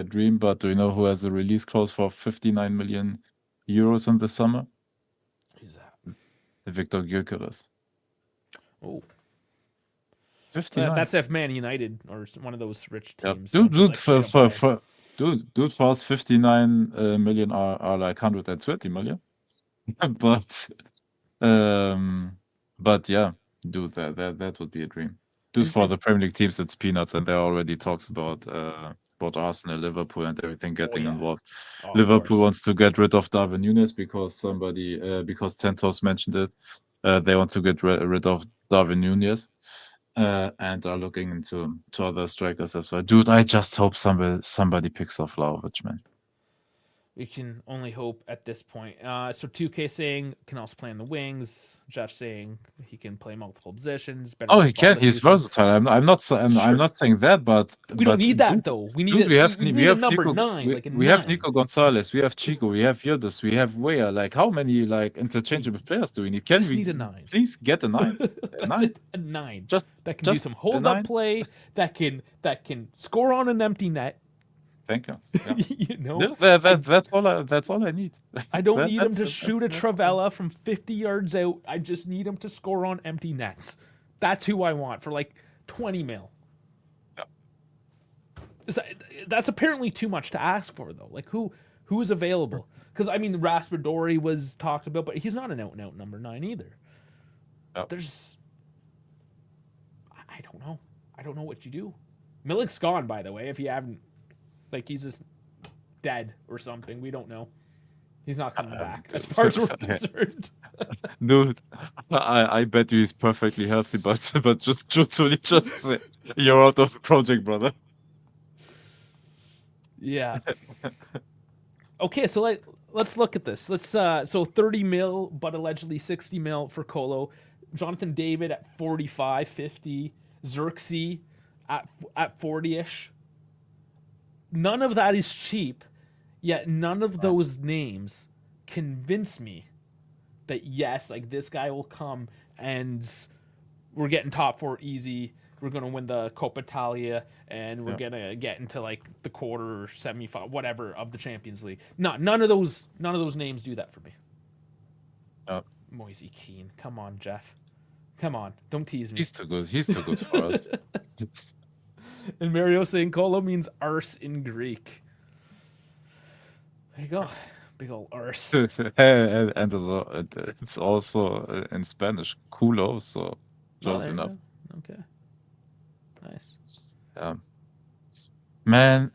dream. But do you know who has a release clause for 59 million euros in the summer? who's that? Victor Gyökeres. Oh, 59. that's if Man United or one of those rich Yep. teams Dude, don't just dude, like straight up buy him. dude, for us, 59 million are like 120 million. But um, but yeah, dude, that would be a dream. Dude, And for the Premier League teams, it's peanuts, and there are already talks about both Arsenal, Liverpool, and everything Oh getting yeah. involved. Oh, of Liverpool course. wants to get rid of Darwin Núñez because because Tentos mentioned it. They want to get rid of Darwin Núñez. And are looking into other strikers as well. Dude, I just hope somebody picks off Vlahovic, man. We can only hope at this point. So 2K saying can also play in the wings. Jeff saying he can play multiple positions. Better Oh, than he can. Baba He's Houston. versatile. I'm Sure. not saying that, We don't but need that dude, though. We need dude, it. We we need a have number Nico, 9, like a we have 9. Nico Gonzalez, we have Chico, we have Yildiz, we have Weah. Like, how many like interchangeable players do we need? Can Just we need a 9. please get a 9? A That's 9? it. A 9 Just that can do just some a hold up 9? play. That can score on an empty net. Thank you. Yeah. You know, That's all I need. I don't That, need him that's to it. shoot a Travella from 50 yards out. I just need him to score on empty nets. That's who I want for like 20 mil. That's apparently too much to ask for though. Like who is available? Because I mean, Raspadori was talked about, but he's not an out and out number 9 either. Yep. There's, I don't know. I don't know what you do. Milik's gone, by the way. If you haven't, like, he's just dead or something. We don't know. He's not coming back, as far as we're concerned. Dude, I bet you he's perfectly healthy, but just truthfully, just say, you're out of the project, brother. Yeah. Okay, so let's look at this. Let's so 30 mil, but allegedly 60 mil for Colo. Jonathan David at 45, 50. Xerxes at 40ish. None of that is cheap, yet none of those names convince me that yes, like this guy will come and we're getting top 4 easy. We're gonna win the Coppa Italia and we're gonna get into like the quarter or semi-final, whatever, of the Champions League. None of those names do that for me. Moise Keane, come on, Jeff, come on, don't tease me. He's too good. He's too good for us. And Mario saying Kolo means arse in Greek. There you go, big old arse. And it's also in Spanish, culo. So close enough. Okay, nice. Man,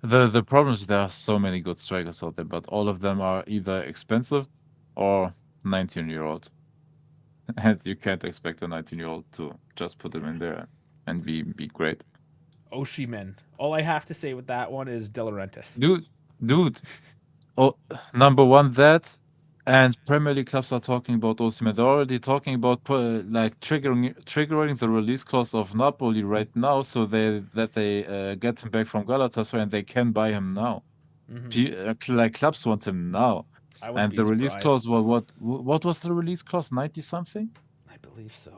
the problem is there are so many good strikers out there, but all of them are either expensive or 19-year-olds. And you can't expect a 19-year-old to just put him in there and be great. Oshimen. All I have to say with that one is De Laurentiis. Dude. Oh, number one, that, and Premier League clubs are talking about Osimhen. They're already talking about like triggering the release clause of Napoli right now, so they get him back from Galatasaray and they can buy him now. Like clubs want him now. I wouldn't And be the release surprised. clause, what was the release clause? 90 something? I believe so.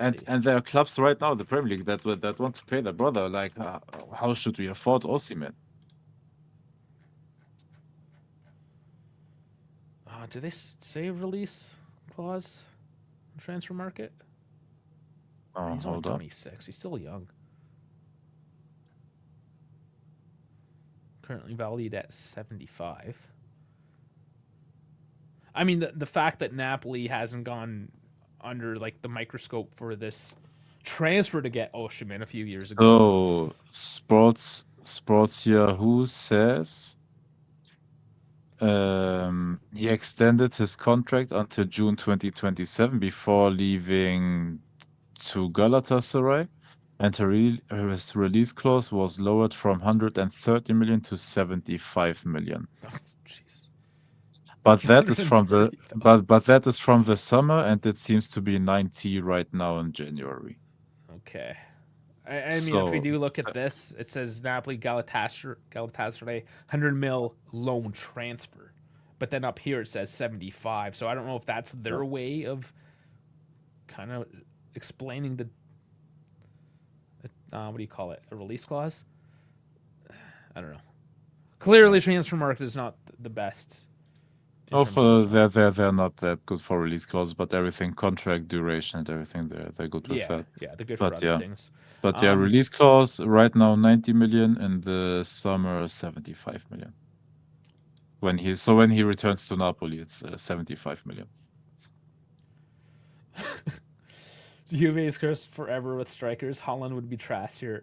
And there are clubs right now in the Premier League that want to pay their brother. Like, how should we afford Osimhen? Do they say release clause in transfer market? He's only 26. He's still young. Currently valued at 75. I mean, the fact that Napoli hasn't gone under like the microscope for this transfer to get Osimhen a few years ago. So Sports Yahoo says he extended his contract until June 2027 before leaving to Galatasaray, and his release clause was lowered from 130 million to 75 million. Oh, jeez. But that is from the but that is from the summer, and it seems to be 90 right now in January. Okay. I mean, if we do look at this, it says Napoli Galatasaray 100 mil loan transfer, but then up here it says 75. So I don't know if that's their way of kind of explaining the what do you call it? A release clause? I don't know. Clearly, transfer market is not the best. They're not that good for release clause, but everything, contract duration and everything, they're good with that. Yeah, they're good for other things. But release clause right now 90 million, in the summer 75 million. When he returns to Napoli, it's 75 million. Juve is cursed forever with strikers. Holland would be trashier,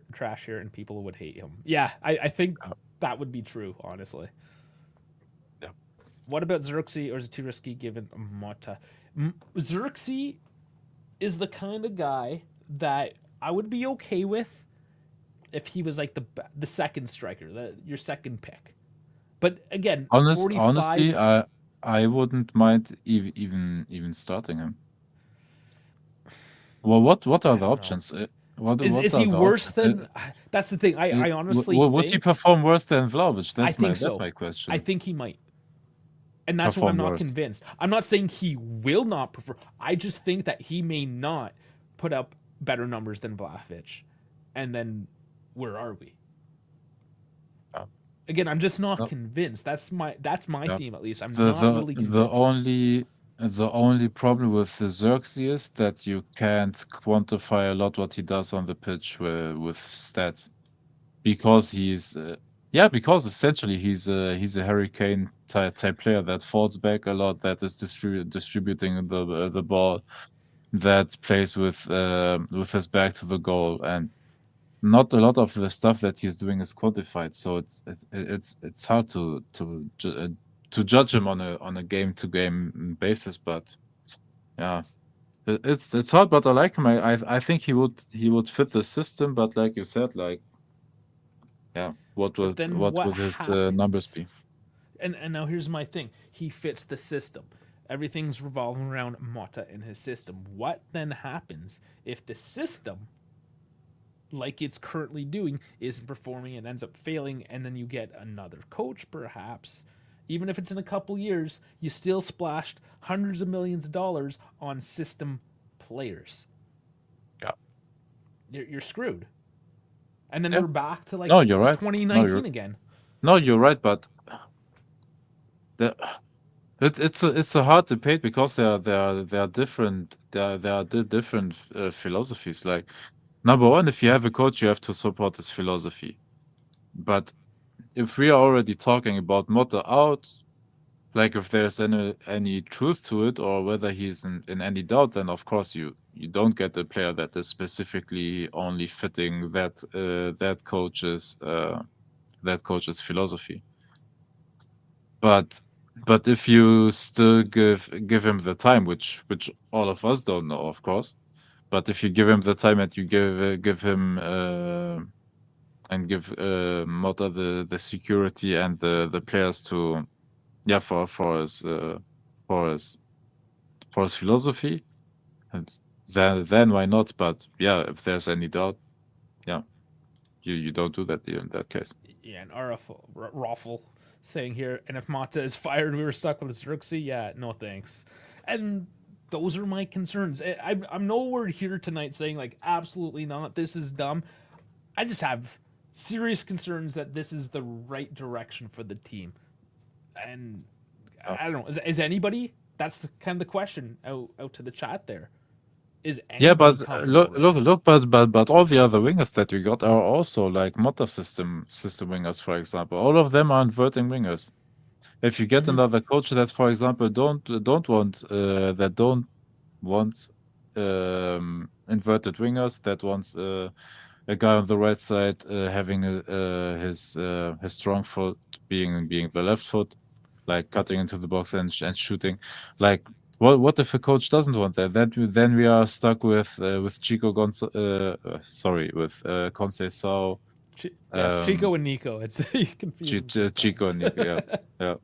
and people would hate him. Yeah, I think Yeah. that would be true, honestly. Yeah. What about Xerxes, or is it too risky given Mota? Xerxes is the kind of guy that I would be okay with if he was like the second striker, your second pick. But again, Honestly, 45. I wouldn't mind even starting him. Well, what I are the don't know. options? What Is are he the worse options? than? That's the thing. I honestly Would he think. perform worse than Vlahovic? I think That's so. my I question. think he might, and that's why I'm Perform not worse. convinced. I'm not saying he will not prefer. I just think that he may not put up better numbers than Vlahovic, and then where are we? Yeah. Again, I'm just not No, convinced. That's my yeah. theme at least. I'm The not the really the convinced. only the only problem with the Xerxes is that you can't quantify a lot what he does on the pitch with stats because because essentially he's a hurricane type player that falls back a lot, that is distributing the ball, that plays with his back to the goal, and not a lot of the stuff that he's doing is quantified. So it's hard to judge him on a game to game basis. But yeah, it's hard. But I like him. I think he would fit the system. But like you said, like yeah, But then what what would his numbers happens? be? And now here's my thing. He fits the system. Everything's revolving around Mota and his system. What then happens if the system, like it's currently doing, isn't performing and ends up failing, and then you get another coach, perhaps? Even if it's in a couple years, you still splashed hundreds of millions of dollars on system players. Yeah, You're screwed. And then yeah. we're back to like No, you're right. No, 2019 again. you're right. But the it's a hard debate because there are different different philosophies. Like number one, if you have a coach, you have to support his philosophy. But if we are already talking about Motta out, like if there's any truth to it or whether he's in any doubt, then of course you don't get a player that is specifically only fitting that coach's philosophy. But if you still give him the time, which all of us don't know, of course. But if you give him the time and you give him and give Motta the security and the players to for his for his philosophy, and then why not? But yeah, if there's any doubt, yeah, you don't do that in that case. Yeah, and Raffle saying here, and if Mata is fired, we were stuck with Xerxes. Yeah, no thanks. And those are my concerns. I'm nowhere here tonight saying like absolutely not. This is dumb. I just have serious concerns that this is the right direction for the team. And Yeah. I don't know. Is anybody? That's kind of the question out to the chat there. Is Yeah, anybody but comfortable right now? but all the other wingers that we got are also like Motta system wingers, for example. All of them are inverting wingers. If you get Mm-hmm. another coach that, for example, don't want inverted wingers, that wants a guy on the right side having his strong foot being the left foot, like cutting into the box and shooting. Like, what if a coach doesn't want that? Then we are stuck with Chico sorry, with Conceição, Yes, Chico um, and Nico. It's you confuse them Chico sometimes. and Nico. Yeah, yeah.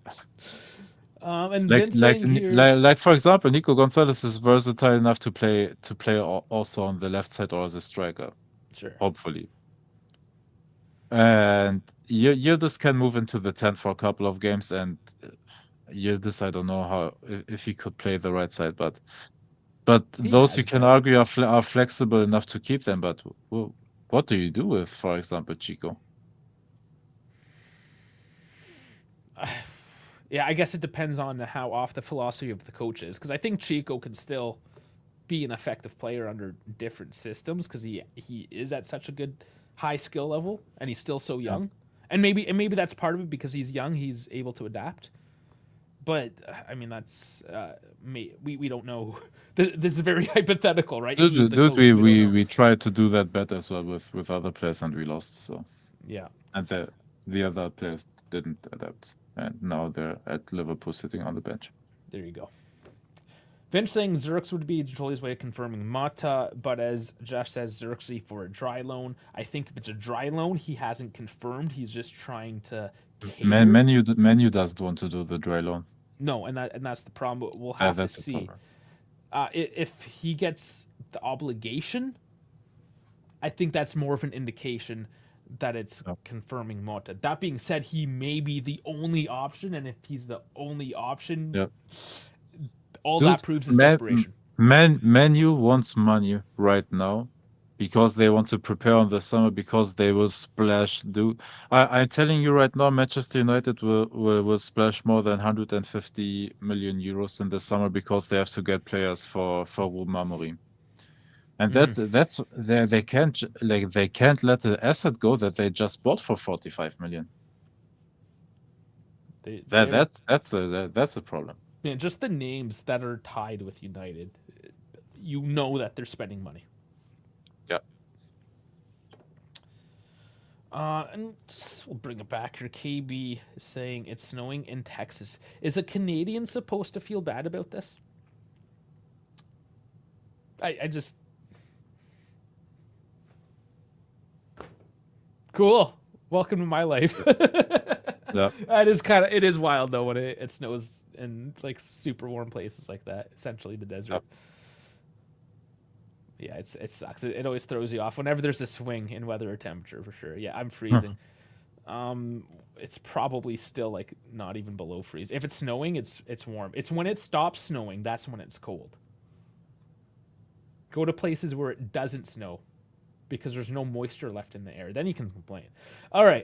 And Vince saying here, Like for example, Nico Gonzalez is versatile enough to play also on the left side or as a striker, sure. hopefully. And Yildiz can move into the 10 for a couple of games, and Yildiz, I don't know how if he could play the right side, but He those you has can been. argue are flexible enough to keep them. But what do you do with, for example, Chico? Yeah, I guess it depends on how off the philosophy of the coach is. Because I think Chico can still be an effective player under different systems because he is at such a good high skill level and he's still so Yeah, young. And maybe that's part of it because he's young, he's able to adapt. But I mean, that's we don't know. This is very hypothetical, right? He was Dude, the dude, coach. We don't know. we tried to do that better as well with other players and we lost. So Yeah, and the other players didn't adapt, and now they're at Liverpool sitting on the bench. there you go. Finch saying Xerxes would be Joli's way of confirming Mata, but as Josh says, Xerxes for a dry loan. I think if it's a dry loan, he hasn't confirmed. He's just trying to cater. Menu doesn't want to do the dry loan. No, and that's the problem. We'll have to That's a see. problem. If he gets the obligation, I think that's more of an indication that it's Yep. confirming Mota. That being said, he may be the only option, and if he's the only option, Yep. all Dude, that proves is desperation. Menu wants money right now because they want to prepare on the summer because they will splash. I'm telling you right now, Manchester United will splash more than 150 million euros in the summer because they have to get players for Ruben Amorim. And that's they can't let the asset go that they just bought for 45 million. That's a problem. Yeah, just the names that are tied with United, you know that they're spending money. Yeah. And we'll bring it back here. KB is saying it's snowing in Texas. Is a Canadian supposed to feel bad about this? I just cool. Welcome to my life. Yeah. It is wild though when it snows in like super warm places like that, essentially the desert. Yep. Yeah, it sucks. It always throws you off whenever there's a swing in weather or temperature for sure. Yeah, I'm freezing. It's probably still like not even below freeze. If it's snowing, it's warm. It's when it stops snowing that's when it's cold. Go to places where it doesn't snow because there's no moisture left in the air. Then you can complain. All right.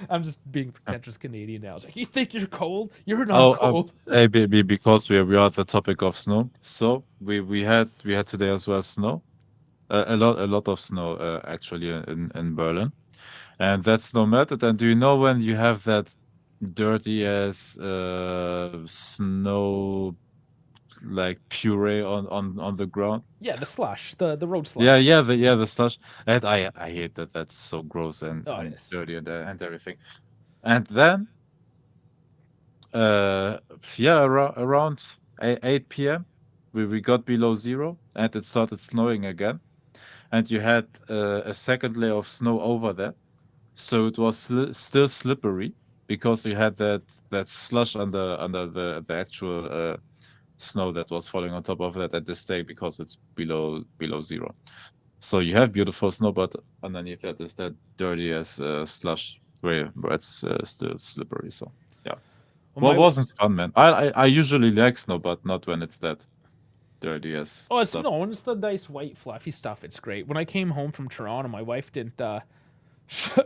I'm just being pretentious Canadian now. It's like, you think you're cold? You're not cold. Because we are at the topic of snow. So we had today as well snow, a lot of snow actually in Berlin, and that snow melted. And do you know when you have that dirty as snow like puree on the ground? Yeah, the slush, the road slush. The slush. And I hate that. That's so gross and It is. dirty and everything. And then around 8 p.m. we got below zero and it started snowing again. And you had a second layer of snow over that. So it was still slippery because you had that slush under the actual snow that was falling on top of that at this day because it's below zero. So you have beautiful snow, but underneath that is that dirty as slush where it's still slippery. So yeah, well, wasn't fun, man. I usually like snow, but not when it's that dirty as. Oh, it's stuff. no, it's the nice white fluffy stuff. It's great. When I came home from Toronto, my wife didn't.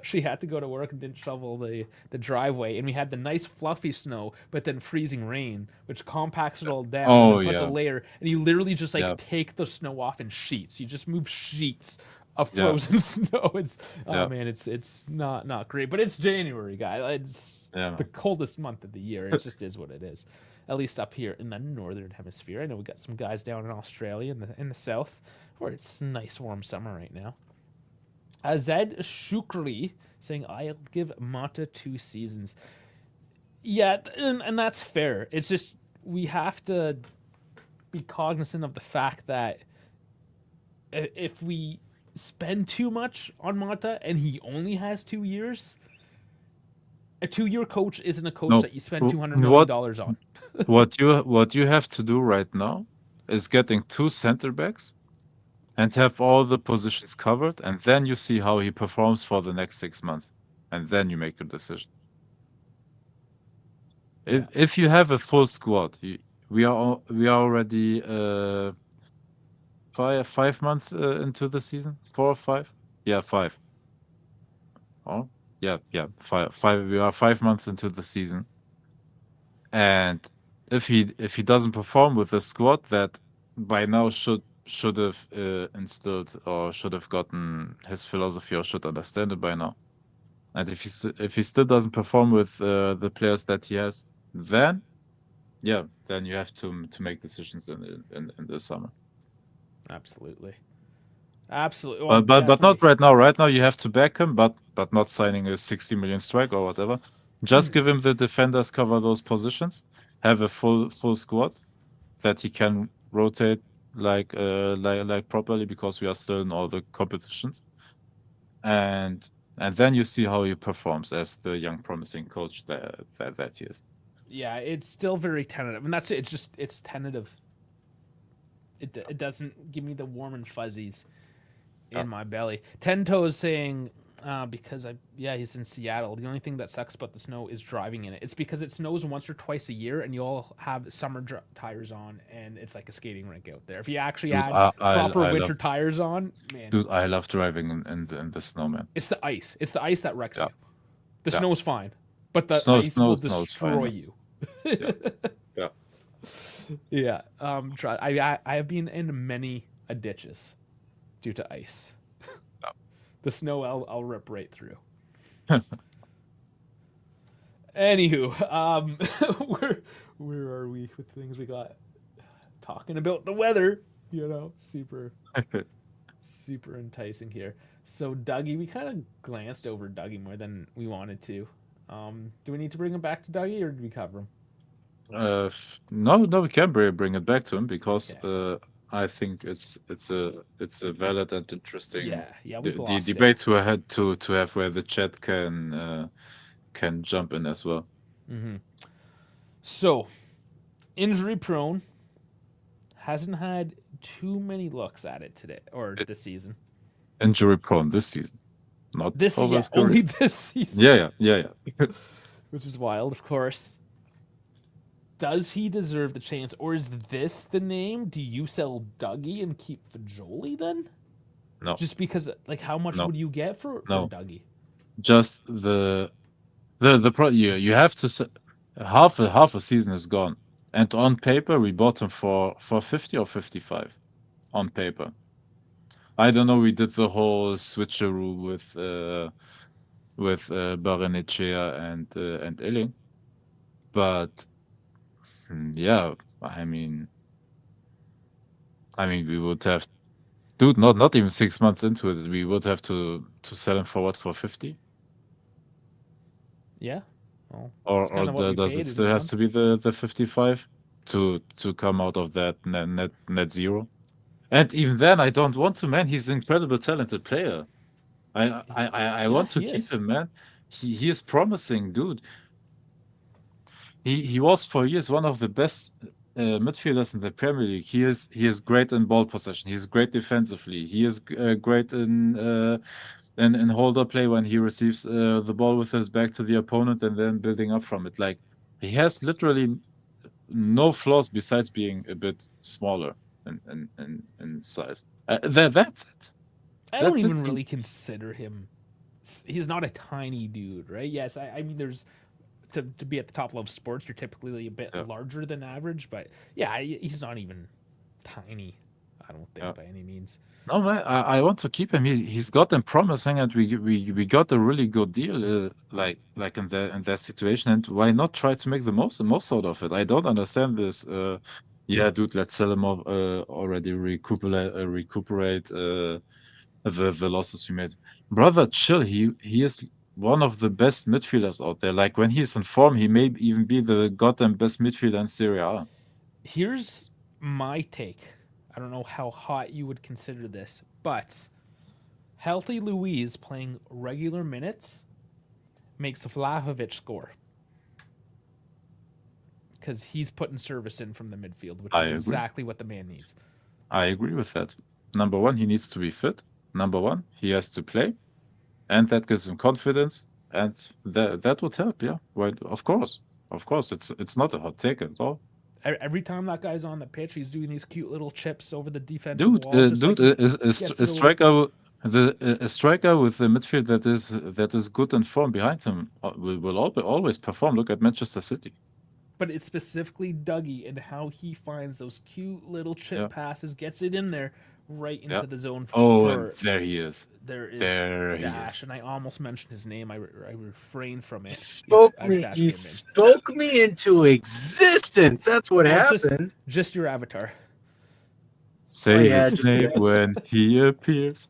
She had to go to work and didn't shovel the driveway, and we had the nice fluffy snow, but then freezing rain, which compacts it all down and then puts a layer. And you literally just take the snow off in sheets. You just move sheets of frozen snow. It's man, it's not great, but it's January, guys. It's the coldest month of the year. It just is what it is. At least up here in the northern hemisphere. I know we got some guys down in Australia in the south, where it's nice warm summer right now. Azed Shukri saying, I'll give Mata 2 seasons. Yeah, and that's fair. It's just we have to be cognizant of the fact that if we spend too much on Mata and he only has 2 years, a 2-year coach isn't a coach that you spend $200 million on. What you have to do right now is getting 2 center backs and have all the positions covered, and then you see how he performs for the next 6 months, and then you make your decision. Yeah. If you have a full squad, we are already 5 months into the season, 4 or 5. Yeah, 5. Oh, yeah, 5. We are 5 months into the season, and if he doesn't perform with the squad that by now should have instilled or should have gotten his philosophy or should understand it by now. And if he still doesn't perform with the players that he has, then then you have to make decisions in the summer. Absolutely. Absolutely. Well, But not definitely. right now. Right now you have to back him, but not signing a 60 million strike or whatever. Just give him the defenders, cover those positions, have a full squad that he can rotate like properly because we are still in all the competitions. And then you see how he performs as the young promising coach that he is. Yeah, it's still very tentative, and that's it. It's tentative. It doesn't give me the warm and fuzzies Yeah. in my belly. Ten Toes saying because he's in Seattle. The only thing that sucks about the snow is driving in it. It's because it snows once or twice a year, and you all have summer tires on, and it's like a skating rink out there. If you actually Dude, had proper I love winter tires on, man, dude, I love driving in the snow, man. it's the ice. It's the ice that wrecks Yeah, you. The yeah. snow's fine, but the ice will Snow is fine. destroy Yeah, you. yeah, yeah. Yeah. I have been in many ditches due to ice. The snow I'll rip right through. Anywho, where are we with things we got? Talking about the weather, super enticing here. So Dougie, we kind of glanced over Dougie more than we wanted to. Do we need to bring him back to Dougie, or did we cover him? No, we can bring it back to him because Okay. I think it's a valid and interesting Yeah, we the glossed it. debate to ahead to have where the chat can jump in as well. So, injury prone, hasn't had too many looks at it today or It, this season. injury prone this season, not over his career. Only this season, Yeah. which is wild, of course. Does he deserve the chance, or is this the name? Do you sell Dougie and keep Fajoli then? No, Just because, like, how much no, would you get for no. Dougie? Just the pro. You have to half a season is gone, and on paper we bought him for 50 or 55 on paper. I don't know. We did the whole switcheroo with Barrenechea and Illing, but yeah, I mean we would have, dude, not even 6 months into it, we would have to sell him for what, for 50, Yeah, well, or it's kind of what we does it paid in a still has month. to be the 55 to come out of that net zero? And even then, I don't want to, man. He's an incredible talented player. I Yeah, want to he keep is. him, man. He is promising, dude. He was for years one of the best midfielders in the Premier League. He is great in ball possession. He's great defensively. He is great in holder play when he receives the ball with his back to the opponent and then building up from it. Like, he has literally no flaws besides being a bit smaller in size. That's it. I don't That's it. even really consider him. He's not a tiny dude, right? Yes, I mean, there's to be at the top level of sports, you're typically a bit Yeah, larger than average, but yeah, he's not even tiny. I don't think yeah. by any means. No, man, I want to keep him. He's gotten promising, and we got a really good deal, like in that situation. And why not try to make the most out of it? I don't understand this. Yeah, dude, let's sell him off. Already recuperate the losses we made. Brother, chill. He is one of the best midfielders out there. Like, when he's in form, he may even be the goddamn best midfielder in Serie A. Here's my take. I don't know how hot you would consider this, but healthy Louise playing regular minutes makes Vlahovic score because he's putting service in from the midfield, which I is agree. exactly what the man needs. I agree with that. Number one, he needs to be fit. Number one, he has to play, and that gives him confidence, and that would help. Yeah, well, of course, it's not a hot take at all, Every time that guy's on the pitch, he's doing these cute little chips over the defensive dude. wall, just like he gets A it away. striker, a striker with the midfield that is good and form behind him will always perform. Look at Manchester City. But it's specifically Dougie and how he finds those cute little chip Yeah, passes, gets it in there, right into the zone Oh, and for. there he is. There is There he Dash, is. and I almost mentioned his name. I refrained from He it. spoke as me. Dash He came in. spoke me into existence. That's what Well, happened. just your avatar. Say yeah, his just name when he appears.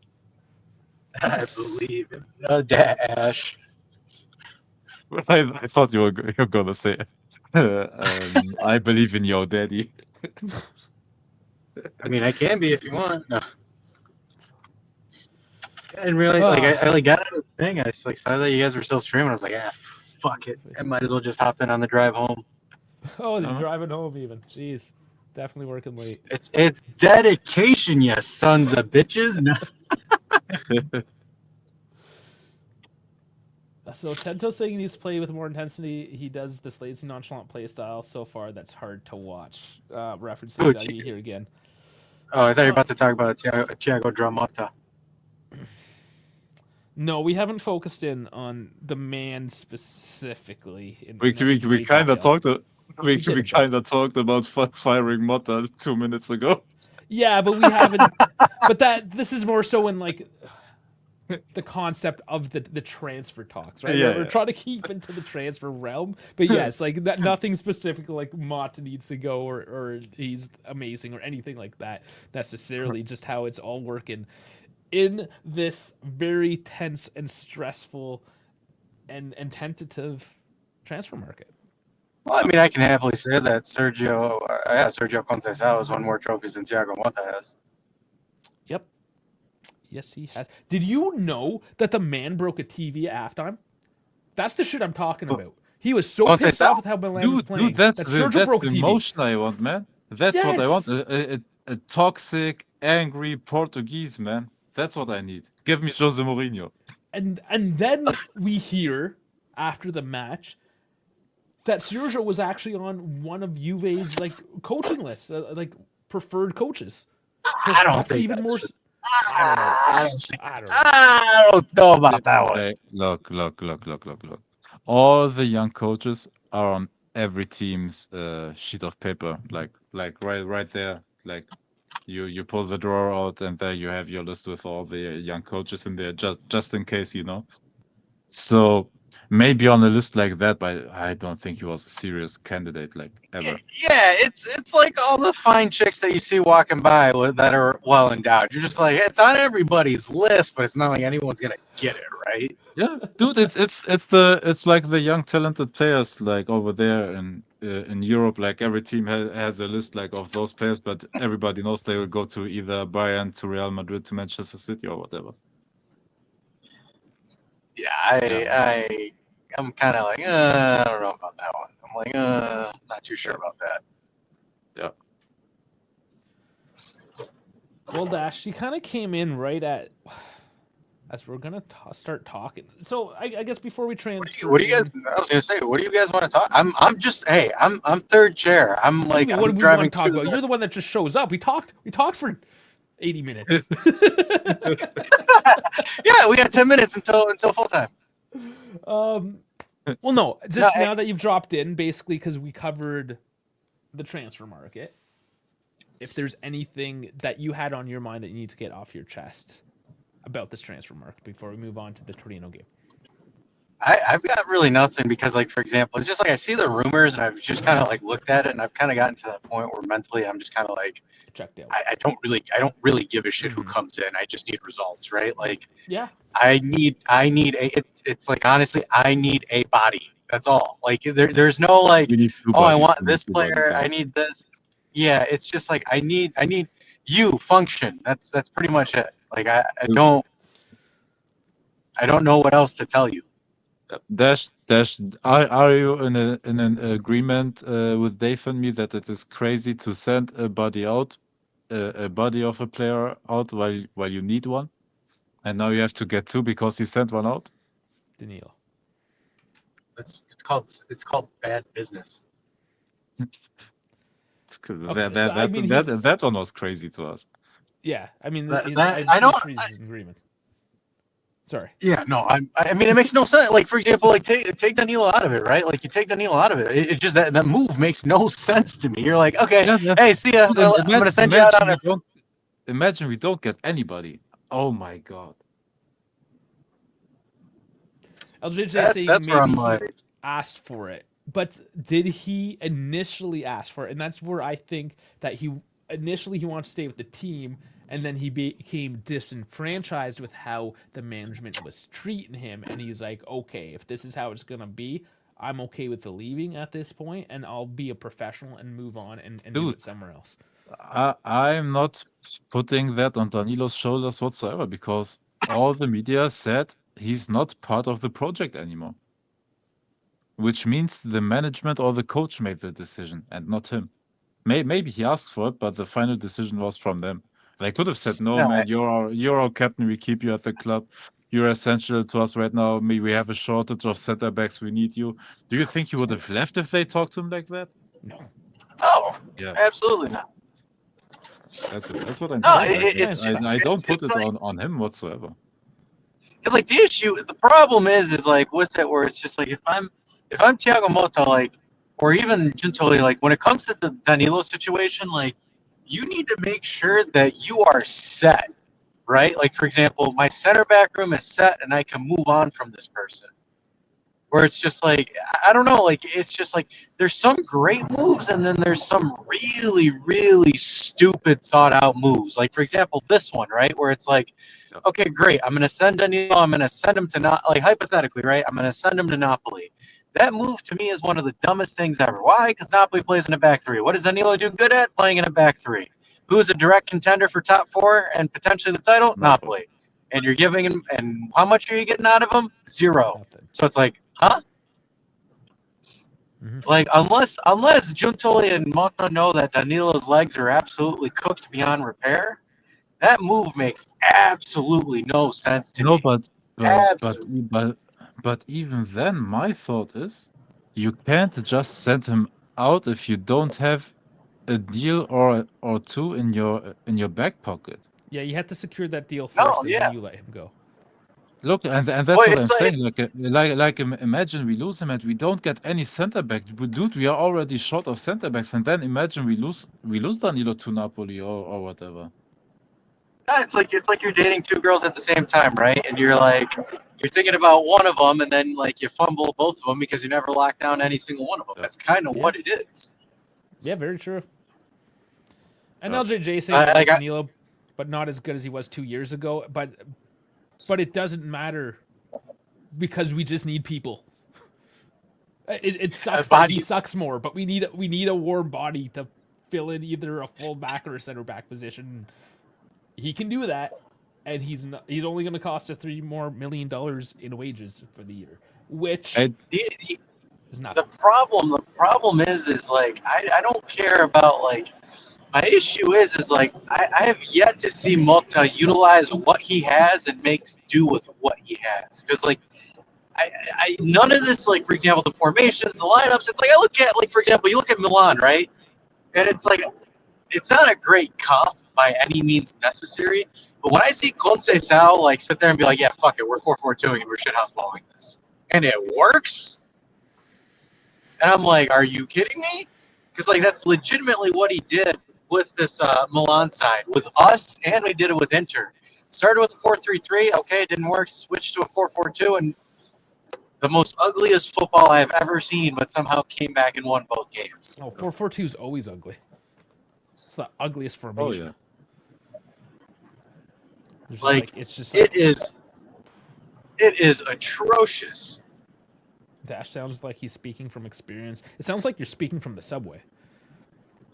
I believe in the Dash. I thought you were gonna say, I believe in your daddy. I mean, I can be if you want. No. I didn't realize, Ah. I like got out of the thing. I just like saw that you guys were still streaming. I was like, fuck it. I might as well just hop in on the drive home. Oh, they're Uh-huh. driving home even. Jeez, definitely working late. It's dedication, you sons of bitches. No. So Tento's saying he needs to play with more intensity. He does this lazy, nonchalant play style so far that's hard to watch. Referencing Ooh, Dougie here again. Oh, I thought you were about to talk about Thiago Dramotta. No, we haven't focused in on the man specifically. We kind of talked. We did a bit. kind of talked about firing Motta 2 minutes ago. Yeah, but we haven't. But this is more so in like the concept of the transfer talks, right? Yeah, We're yeah. trying to keep into the transfer realm, but yes, like nothing specific like Mata needs to go or he's amazing or anything like that necessarily. Just how it's all working in this very tense and stressful and tentative transfer market. Well, I mean, I can happily say that Sergio Conceição has won more trophies than Thiago Motta has. Yep. Yes, he has. Did you know that the man broke a TV at halftime? That's the shit I'm talking about. He was so pissed off with how Milan was playing. Dude, that's Sergio broke a the TV. emotion I want, man. That's what I want. A toxic, angry Portuguese, man. That's what I need. Give me Jose Mourinho. And then we hear after the match that Sergio was actually on one of Juve's like coaching lists, like preferred coaches. So I don't think even that's more. true. I don't know about that one. Look. All the young coaches are on every team's sheet of paper, like right there. Like you pull the drawer out, and there you have your list with all the young coaches in there, just in case, you know. So maybe on a list like that, but I don't think he was a serious candidate, like ever. Yeah, it's like all the fine chicks that you see walking by that are well endowed. You're just like, it's on everybody's list, but it's not like anyone's gonna get it, right? Yeah, dude, it's like the young talented players like over there in Europe. Like every team has a list like of those players, but everybody knows they will go to either Bayern, to Real Madrid, to Manchester City, or whatever. Yeah, I'm kind of like, I don't know about that one. I'm like, not too sure about that. Yeah. Well, Dash, she kind of came in right as we're gonna start talking. So I guess before we transfer, What do you guys? I was gonna say, what do you guys want to talk? I'm third chair. I'm like, what do I'm we driving want to talk about? You're the one that just shows up. We talked for 80 minutes. Yeah, we got 10 minutes until full time. Well, no, just now that you've dropped in, basically because we covered the transfer market. If there's anything that you had on your mind that you need to get off your chest about this transfer market before we move on to the Torino game. I've got really nothing because, like, for example, it's just like I see the rumors and I've just kind of like looked at it and I've kind of gotten to that point where mentally I'm just kind of like checked out. I don't really give a shit who comes in. I just need results, right? Like, yeah, I need it's like, honestly, I need a body. That's all. Like, there's no like, oh, I want this player. I need this. Yeah, it's just like I need you function. That's pretty much it. Like I don't know what else to tell you. Dash, are you in an agreement with Dave and me that it is crazy to send a body out, a body of a player out while you need one, and now you have to get two because you sent one out? Danilo. It's called bad business. That one was crazy to us. Yeah, I mean, I don't. Agreement. Sorry. Yeah, no, I mean, it makes no sense. Like, for example, like take Danilo out of it, right? Like, you take Danilo out of it. It just that move makes no sense to me. You're like, okay, hey, see ya. I'm gonna send you out on it. imagine we don't get anybody. Oh my god. LJJ saying That's where maybe I'm he like, asked for it, but did he initially ask for it? And that's where I think that he initially he wanted to stay with the team, and then he became disenfranchised with how the management was treating him, and he's like, okay, if this is how it's gonna be, I'm okay with the leaving at this point, and I'll be a professional and move on and do Dude, it somewhere else. I'm not putting that on Danilo's shoulders whatsoever because all the media said he's not part of the project anymore. Which means the management or the coach made the decision and not him. Maybe he asked for it, but the final decision was from them. They could have said, "No, no, man, you're our captain. We keep you at the club. You're essential to us right now. We have a shortage of center backs. We need you." Do you think he would have left if they talked to him like that? No, oh, Yeah, absolutely not. that's what I'm No, saying. Like, it's I don't put it's it like, on him whatsoever. because like the problem is like with it where it's just like if I'm Thiago Motta, like, or even Gentoli, like when it comes to the Danilo situation, like you need to make sure that you are set, right? Like for example, my center back room is set and I can move on from this person. Where it's just like I don't know, like it's just like there's some great moves and then there's some really, really stupid thought out moves. Like for example, this one, right? Where it's like, Yeah. okay, great, I'm gonna send Danilo, I'm gonna send him to not like hypothetically, right? I'm gonna send him to Napoli. That move to me is one of the dumbest things ever. Why? Because Napoli plays in a back three. What does Danilo do good at? Playing in a back three. Who is a direct contender for top four and potentially the title? Napoli. And you're giving him, and how much are you getting out of him? Zero. nothing. So it's like, huh? Mhm. Like unless Giuntoli and Motta know that Danilo's legs are absolutely cooked beyond repair, that move makes absolutely no sense to No, me. Absolutely. but even then, my thought is, you can't just send him out if you don't have a deal or two in your back pocket. Yeah, you had to secure that deal No, first, and then yeah. you let him go. Look, and Well, that's what I'm saying. it's Imagine we lose him and we don't get any center back. Dude, we are already short of center backs, and then imagine we lose Danilo to Napoli or whatever. it's like you're dating two girls at the same time, right? And you're thinking about one of them, and then like you fumble both of them because you never lock down any single one of them. Yeah. That's kind of Yeah. what it is. Yeah, very true. And Yeah. LJJ saying I like I Danilo, but not as good as he was 2 years ago. But it doesn't matter because we just need people. It sucks that he bodies. sucks more, but we need a warm body to fill in either a full back or a center back position. He can do that, and he's only going to cost us $3 more million in wages for the year, which I, The, is nothing. the problem is like I don't care about like my issue is like I have yet to see Mota utilize what he has and makes do with what he has because like I none of this like for example the formations the lineups it's like I look at like for example you look at Milan right and it's like it's not a great comp by any means necessary but when I see Conceição like sit there and be like yeah fuck it we're 4-4-2ing and we're shithouse balling this and it works. And I'm like, are you kidding me? Because like that's legitimately what he did with this Milan side, with us, and we did it with Inter. Started with a 4-3-3, okay, it didn't work. Switched to a 4-4-2, and the most ugliest football I have ever seen, but somehow came back and won both games. Oh, 4-4-2 is always ugly. It's the ugliest oh formation. yeah. It's just Like it's just it is atrocious. Dash sounds like he's speaking from experience. It sounds like you're speaking from the subway.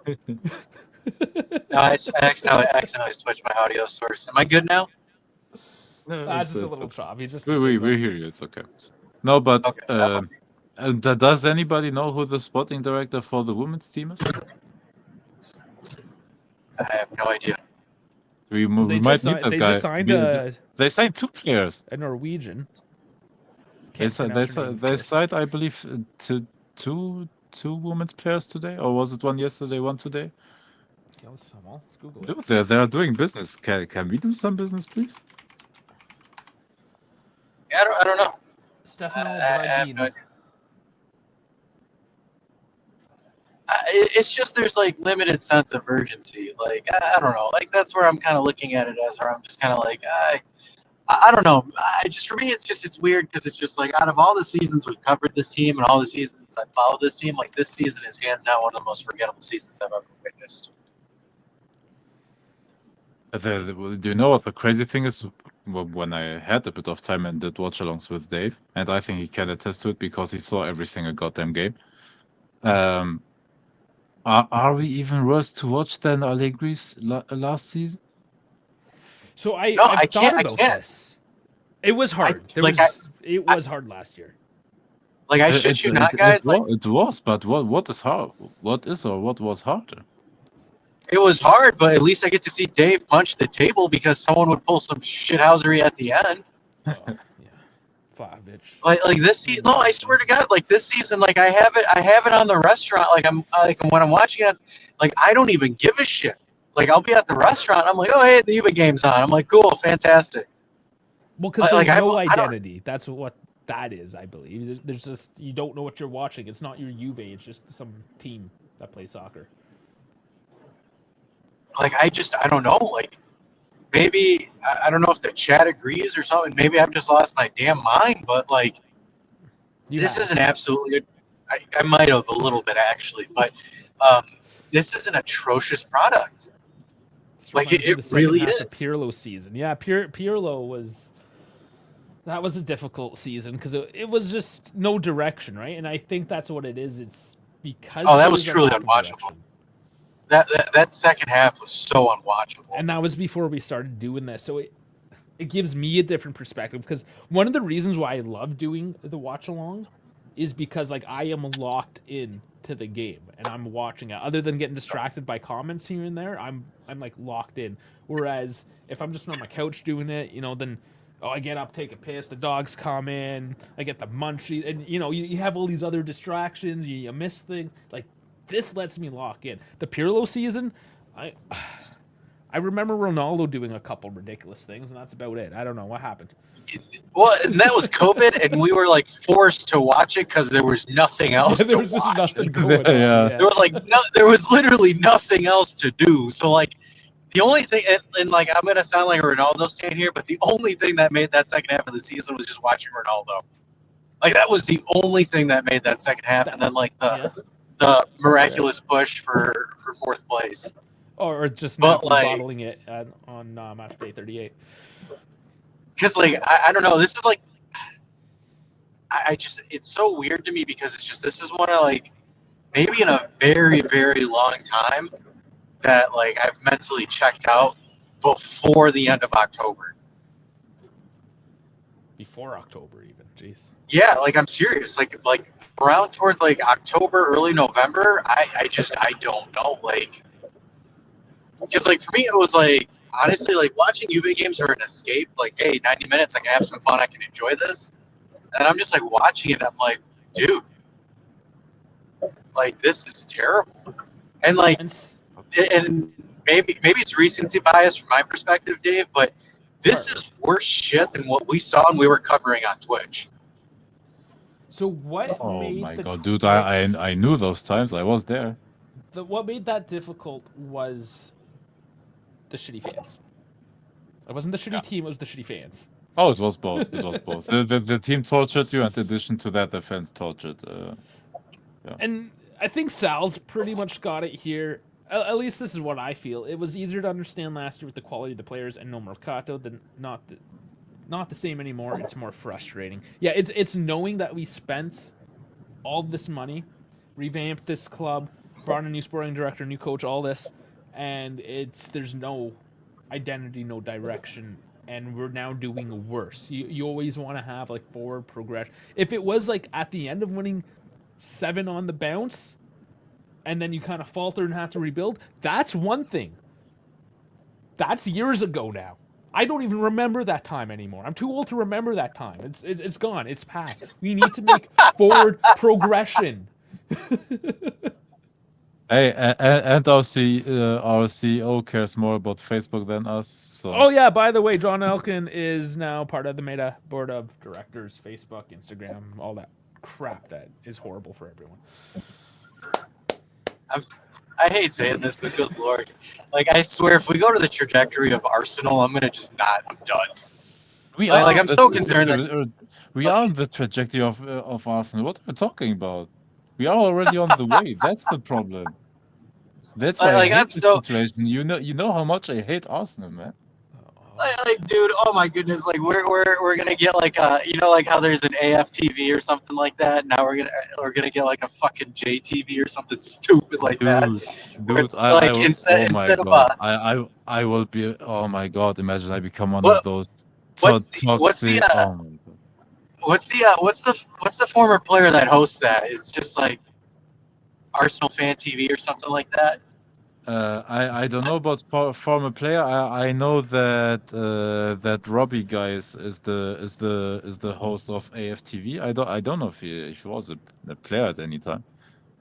No, I accidentally switched my audio source. Am I good now? No, It's just a it's little chop. He's just we hear you. It's okay. No, but Okay. does anybody know who the sporting director for the women's team is? I have no idea. We they might just need that they guy. just signed They signed two players. a Norwegian. They Can't pronounce her name, of course. signed, I believe, two women's players today, or was it one yesterday, one today? Okay, let's Google it. Dude, they are doing business. Can we do some business, please? Yeah, I don't know. Stefano I have Bradin. no idea. it's just there's like limited sense of urgency. Like I don't know. Like that's where I'm kind of looking at it as, where I'm just kind of like I don't know. For me, it's weird because it's just like out of all the seasons we've covered this team and all the seasons I followed this team, like this season is hands down one of the most forgettable seasons I've ever witnessed. Do you know what the crazy thing is? When I had a bit of time and did watch-alongs with Dave, and I think he can attest to it because he saw every single goddamn game. Are we even worse to watch than Allegri's last season? So I've thought about this. It was hard. It was hard last year. Like I shit you not, guys. It was, but what is hard? What was harder? It was hard, but at least I get to see Dave punch the table because someone would pull some shithousery at the end. Yeah, bitch. Like this season. No, I swear to God, like this season, like I have it on the restaurant. Like when I'm watching it, like I don't even give a shit. Like I'll be at the restaurant, I'm like, oh hey, the Juve game's on. I'm like, cool, fantastic. Well, because there's no identity. That's what that is, I believe. There's just, you don't know what you're watching. It's not your Juve. It's just some team that plays soccer. Like I don't know. Like maybe I don't know if the chat agrees or something. Maybe I've just lost my damn mind. But like this is an absolutely. I might have a little bit actually, but this is an atrocious product. Like it really is. Pirlo season, yeah. Pirlo was. That was a difficult season because it was just no direction, right? And I think that's what it is. It's because that was truly unwatchable. That second half was so unwatchable. And that was before we started doing this. So it gives me a different perspective because one of the reasons why I love doing the watch along is because like I am locked in to the game and I'm watching it. Other than getting distracted by comments here and there, I'm like locked in. Whereas if I'm just on my couch doing it, then I get up, take a piss, the dogs come in, I get the munchies, and you have all these other distractions, you miss things. Like this lets me lock in. The Pirlo season, I remember Ronaldo doing a couple ridiculous things, and that's about it. I don't know what happened. Well, and that was COVID, and we were like forced to watch it because there was nothing else to watch. There was just nothing going on. Yeah. There was literally nothing else to do. So like the only thing, and like I'm gonna sound like a Ronaldo stan here, but the only thing that made that second half of the season was just watching Ronaldo. Like that was the only thing that made that second half, and then like the miraculous push for fourth place. Or just not bottling it on match day 38. Because like I don't know, this is like I just, it's so weird to me because it's just, this is one of like maybe in a very, very long time that like I've mentally checked out before the end of October. Before October even, jeez. Yeah, like I'm serious. Like around towards like October, early November, I don't know. Like, because like for me it was like honestly like watching Juve games are an escape. Like, hey, 90 minutes, I can have some fun, I can enjoy this. And I'm just like watching it, I'm like, dude, like this is terrible. And like, and maybe it's recency bias from my perspective, Dave, but this is worse shit than what we saw and we were covering on Twitch. So what? Oh my god, dude! I knew those times. I was there. What made that difficult was the shitty fans. It wasn't the shitty team; it was the shitty fans. Oh, it was both. It was both. The team tortured you, and in addition to that, the fans tortured. Yeah. And I think Sal's pretty much got it here. At least this is what I feel. It was easier to understand last year with the quality of the players and no Mercato than not the same anymore. It's more frustrating. Yeah, it's knowing that we spent all this money, revamped this club, brought in a new sporting director, new coach, all this, and there's no identity, no direction, and we're now doing worse. You always want to have like forward progression. If it was like at the end of winning 7 on the bounce, and then you kind of falter and have to rebuild, that's one thing. That's years ago now. I don't even remember that time anymore. I'm too old to remember that time. It's gone. It's past. We need to make forward progression. Hey, and our CEO cares more about Facebook than us. So. Oh yeah, by the way, John Elkin is now part of the Meta board of directors, Facebook, Instagram, all that crap that is horrible for everyone. I hate saying this, but good lord, like I swear, if we go to the trajectory of Arsenal, I'm gonna just not. I'm done. We Like are I'm so concerned that we are on the trajectory of Arsenal. What are you talking about? We are already on the way. That's the problem. That's why I I'm hate this so situation. You know how much I hate Arsenal, man. dude, oh my goodness, like we're gonna get like like how there's an AFTV or something like that. Now we're gonna get like a fucking JTV or something stupid like that. Dude, Where dude, it's like oh my instead of God. I will be, oh my God. Imagine I become one of what those what's the toxic, oh my God. what's the former player that hosts that? It's just like Arsenal Fan TV or something like that. I don't know about former player. I know that that Robbie guy is the host of AFTV. I don't know if he was a player at any time.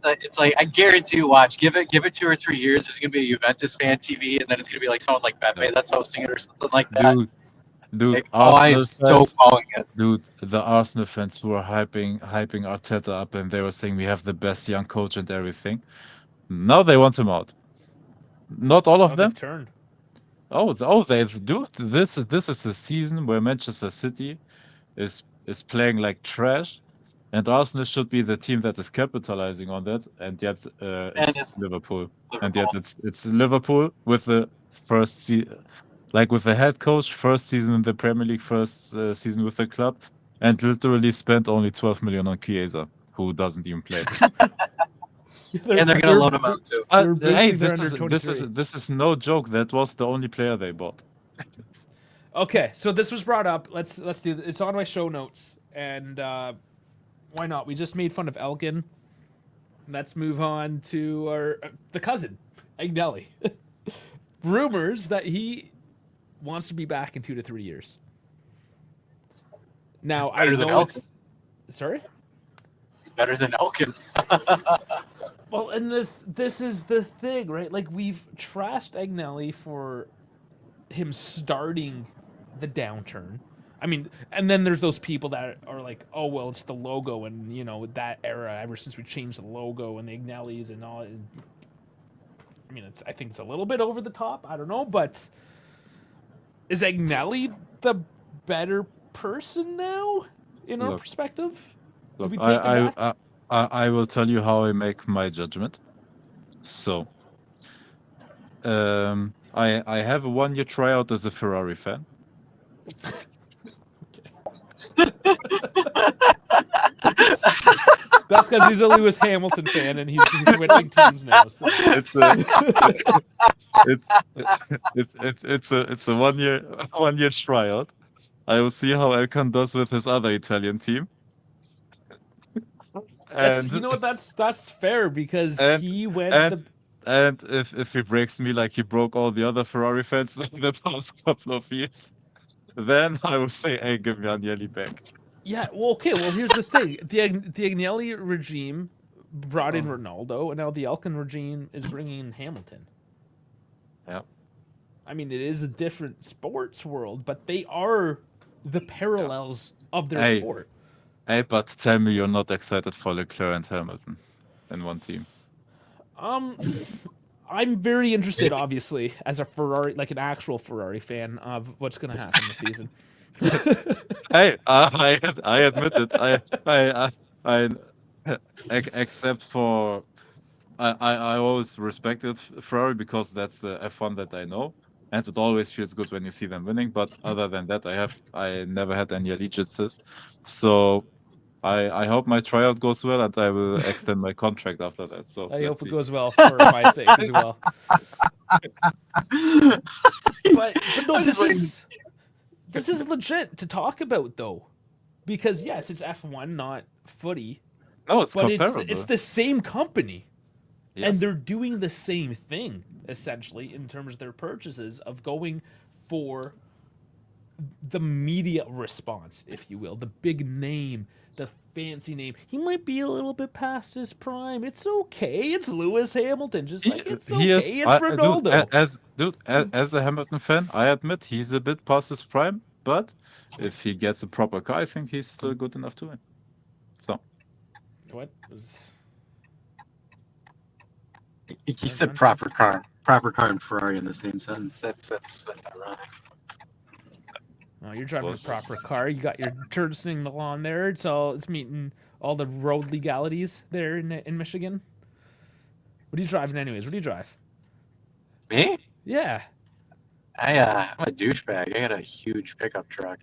It's like I guarantee you, watch, give it 2 or 3 years. There's gonna be a Juventus Fan TV, and then it's gonna be like someone like Yeah. Pepe that's hosting it or something like that. Dude, Like, oh, I am Arsenal so fans, calling it. dude, the Arsenal fans who are hyping Arteta up, and they were saying we have the best young coach and everything. Now they want him out. Not all of Oh, they've them. turned. They've dude. This is a season where Manchester City is playing like trash, and Arsenal should be the team that is capitalizing on that, and yet And it's it's Liverpool, and yet Liverpool. it's Liverpool with the like with the head coach, first season in the Premier League, first season with the club, and literally spent only 12 million on Chiesa, who doesn't even play. And they're gonna loan him out too. They're Hey, boosting their under 23. this is no joke. That was the only player they bought. Okay, so this was brought up. Let's do. It's on my show notes, and why not? We just made fun of Elgin. Let's move on to our the cousin, Agnelli. Rumors that he wants to be back in 2 to 3 years. Now I Better than know Elkin. it's sorry. It's better than Elkin. Well, and this is the thing, right? Like we've trashed Agnelli for him starting the downturn. I mean, and then there's those people that are like, oh well, it's the logo, and that era. Ever since we changed the logo and the Agnellis and all. I mean, I think it's a little bit over the top. I don't know, but is Agnelli the better person now in our perspective? Look, I will tell you how I make my judgment. So, I have a 1 year tryout as a Ferrari fan. That's because he's a Lewis Hamilton fan and he's switching teams now. So. It's a 1 year tryout. I will see how Elkan does with his other Italian team. And You know what? That's fair because he went and if he breaks me like he broke all the other Ferrari fans in the past couple of years, then I will say, hey, give me Agnelli back. Yeah, well, okay. Well, here's the thing: the Agnelli regime brought in Ronaldo, and now the Elkin regime is bringing in Hamilton. Yeah. I mean, it is a different sports world, but they are the parallels of their sport. Hey, but tell me you're not excited for Leclerc and Hamilton in one team. I'm very interested, obviously, as a Ferrari, like an actual Ferrari fan, of what's going to happen this season. Hey, I admit it. I except for I always respected Ferrari because that's the F1 that I know, and it always feels good when you see them winning. But other than that, I never had any allegiances. So I hope my tryout goes well, and I will extend my contract after that. So I hope it goes well for my sake as well. But no, this is legit to talk about though, because yes, it's F1, not footy. No, it's but comparable. It's the same company, yes. And they're doing the same thing essentially in terms of their purchases of going for the media response, if you will, the big name, the fancy name. He might be a little bit past his prime. It's okay. It's Lewis Hamilton. Just like it's okay. It's Ronaldo. As a Hamilton fan, I admit he's a bit past his prime, but if he gets a proper car, I think he's still good enough to win. So. What? You said proper car and Ferrari in the same sentence. That's ironic. Oh, you're driving a proper car. You got your turn signal on there. It's meeting all the road legalities there in Michigan. What are you driving anyways? What do you drive? Me? Yeah. I'm a douchebag. I got a huge pickup truck.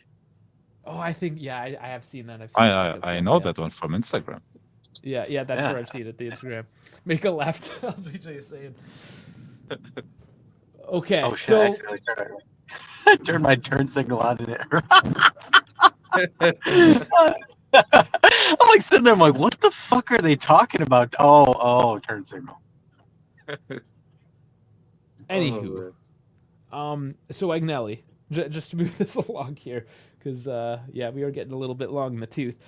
Oh, I think I have seen that. I know that one from Instagram. Yeah, that's where I've seen it. The Instagram. Make a left. BJ is saying. Okay. Oh shit! So I accidentally turned my turn signal on in it. I'm like sitting there. I'm like, what the fuck are they talking about? Oh, turn signal. Anywho, so Agnelli, just to move this along here, because we are getting a little bit long in the tooth.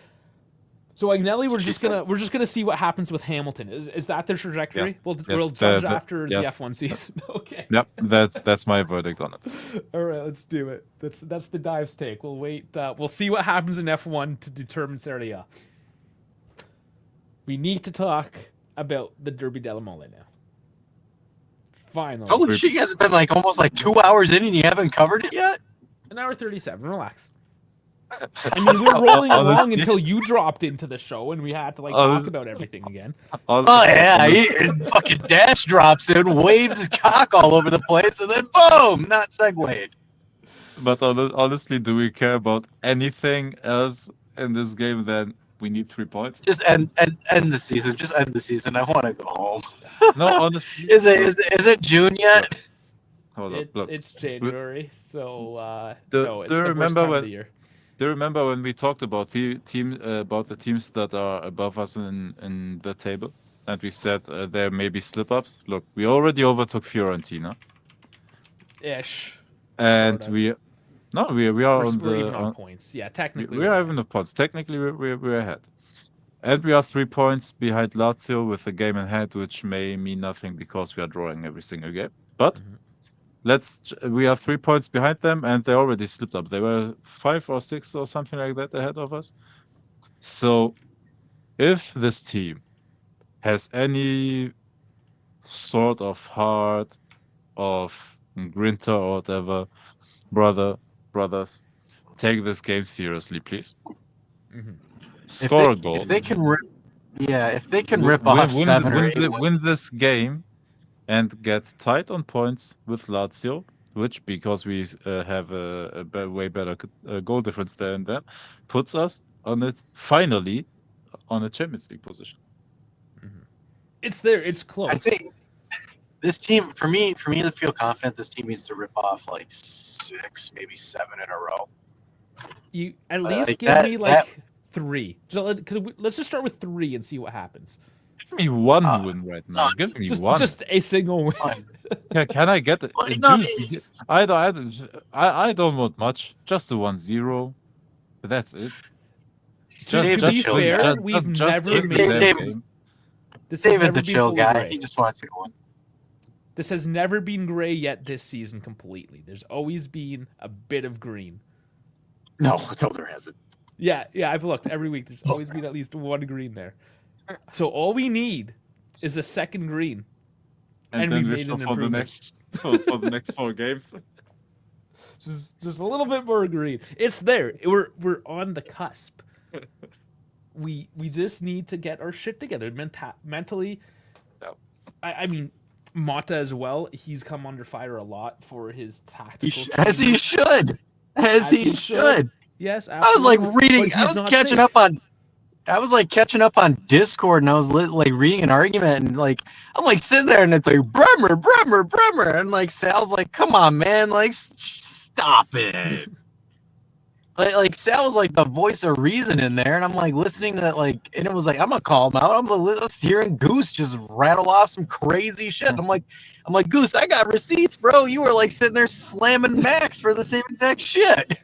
So Agnelli, we're just gonna see what happens with Hamilton. Is that their trajectory? Yes. We'll judge after the F1 season. Okay. Yep, that's my verdict on it. All right, let's do it. That's the dives take. We'll wait. We'll see what happens in F1 to determine Serie A. We need to talk about the Derby della Mole now. Finally. Holy shit! You guys have been like almost like 2 hours in and you haven't covered it yet. An hour 37. Relax. I mean, we were rolling along until you dropped into the show and we had to talk about everything again. He fucking Dash drops in, waves his cock all over the place, and then boom, not segued. But honestly, do we care about anything else in this game? Then we need 3 points. Just end the season. Just end the season. I want to go home. No, honestly, is it June yet? Hold up, look. It's January, so Do you remember when we talked about the teams that are above us in the table, and we said there may be slip-ups? Look, we already overtook Fiorentina. Ish. And we are even on points. Yeah, technically we are even the points. Technically, we're ahead, and we are 3 points behind Lazio with a game in hand, which may mean nothing because we are drawing every single game. But we are 3 points behind them, and they already slipped up. They were 5 or 6 or something like that ahead of us. So, if this team has any sort of heart of grinter or whatever, brothers, take this game seriously, please. Score a goal. If they can rip off 7 or 8 win this game and get tight on points with Lazio, which, because we have a way better goal difference than them, puts us finally on a Champions League position. It's there. It's close. I think this team, for me to feel confident, this team needs to rip off 6, maybe 7 in a row. You at least give me 3. Let's just start with 3 and see what happens. Give me one win right now. Give me one. Just a single win. Can I get it? I don't want much. Just a 1-0. That's it. To be fair, we've never made this. David's the chill guy. Gray. He just wants to win. This has never been gray yet this season completely. There's always been a bit of green. No, there hasn't. Yeah, I've looked every week. There's always been at least one green there. So all we need is a second green, and then we for the next 4 games. Just a little bit more green. It's there. We're on the cusp. We just need to get our shit together mentally. Yep. I mean, Mata as well. He's come under fire a lot for his tactical. As he should. As he should. Yes, absolutely. I was like reading. I was catching up on. I was like catching up on Discord, and I was like reading an argument, and I'm like sitting there, and it's like Bremer, and like Sal's like, "Come on, man, like stop it." Like Sal was like the voice of reason in there, and I'm like listening to that, and it was like, I'm gonna call him out. I'm hearing Goose just rattle off some crazy shit. I'm like, Goose, I got receipts, bro. You were like sitting there slamming Max for the same exact shit.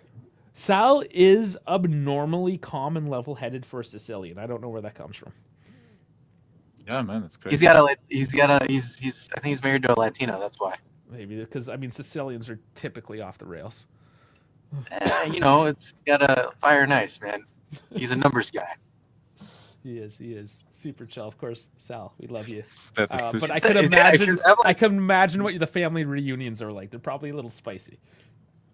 Sal is abnormally calm and level-headed for a Sicilian. I don't know where that comes from. Yeah, man, it's crazy. He's I think he's married to a Latina. That's why. Maybe because Sicilians are typically off the rails. It's gotta fire nice, man. He's a numbers guy. He is super chill. Of course, Sal, we love you. Statistician. But I can imagine. I can imagine what the family reunions are like. They're probably a little spicy.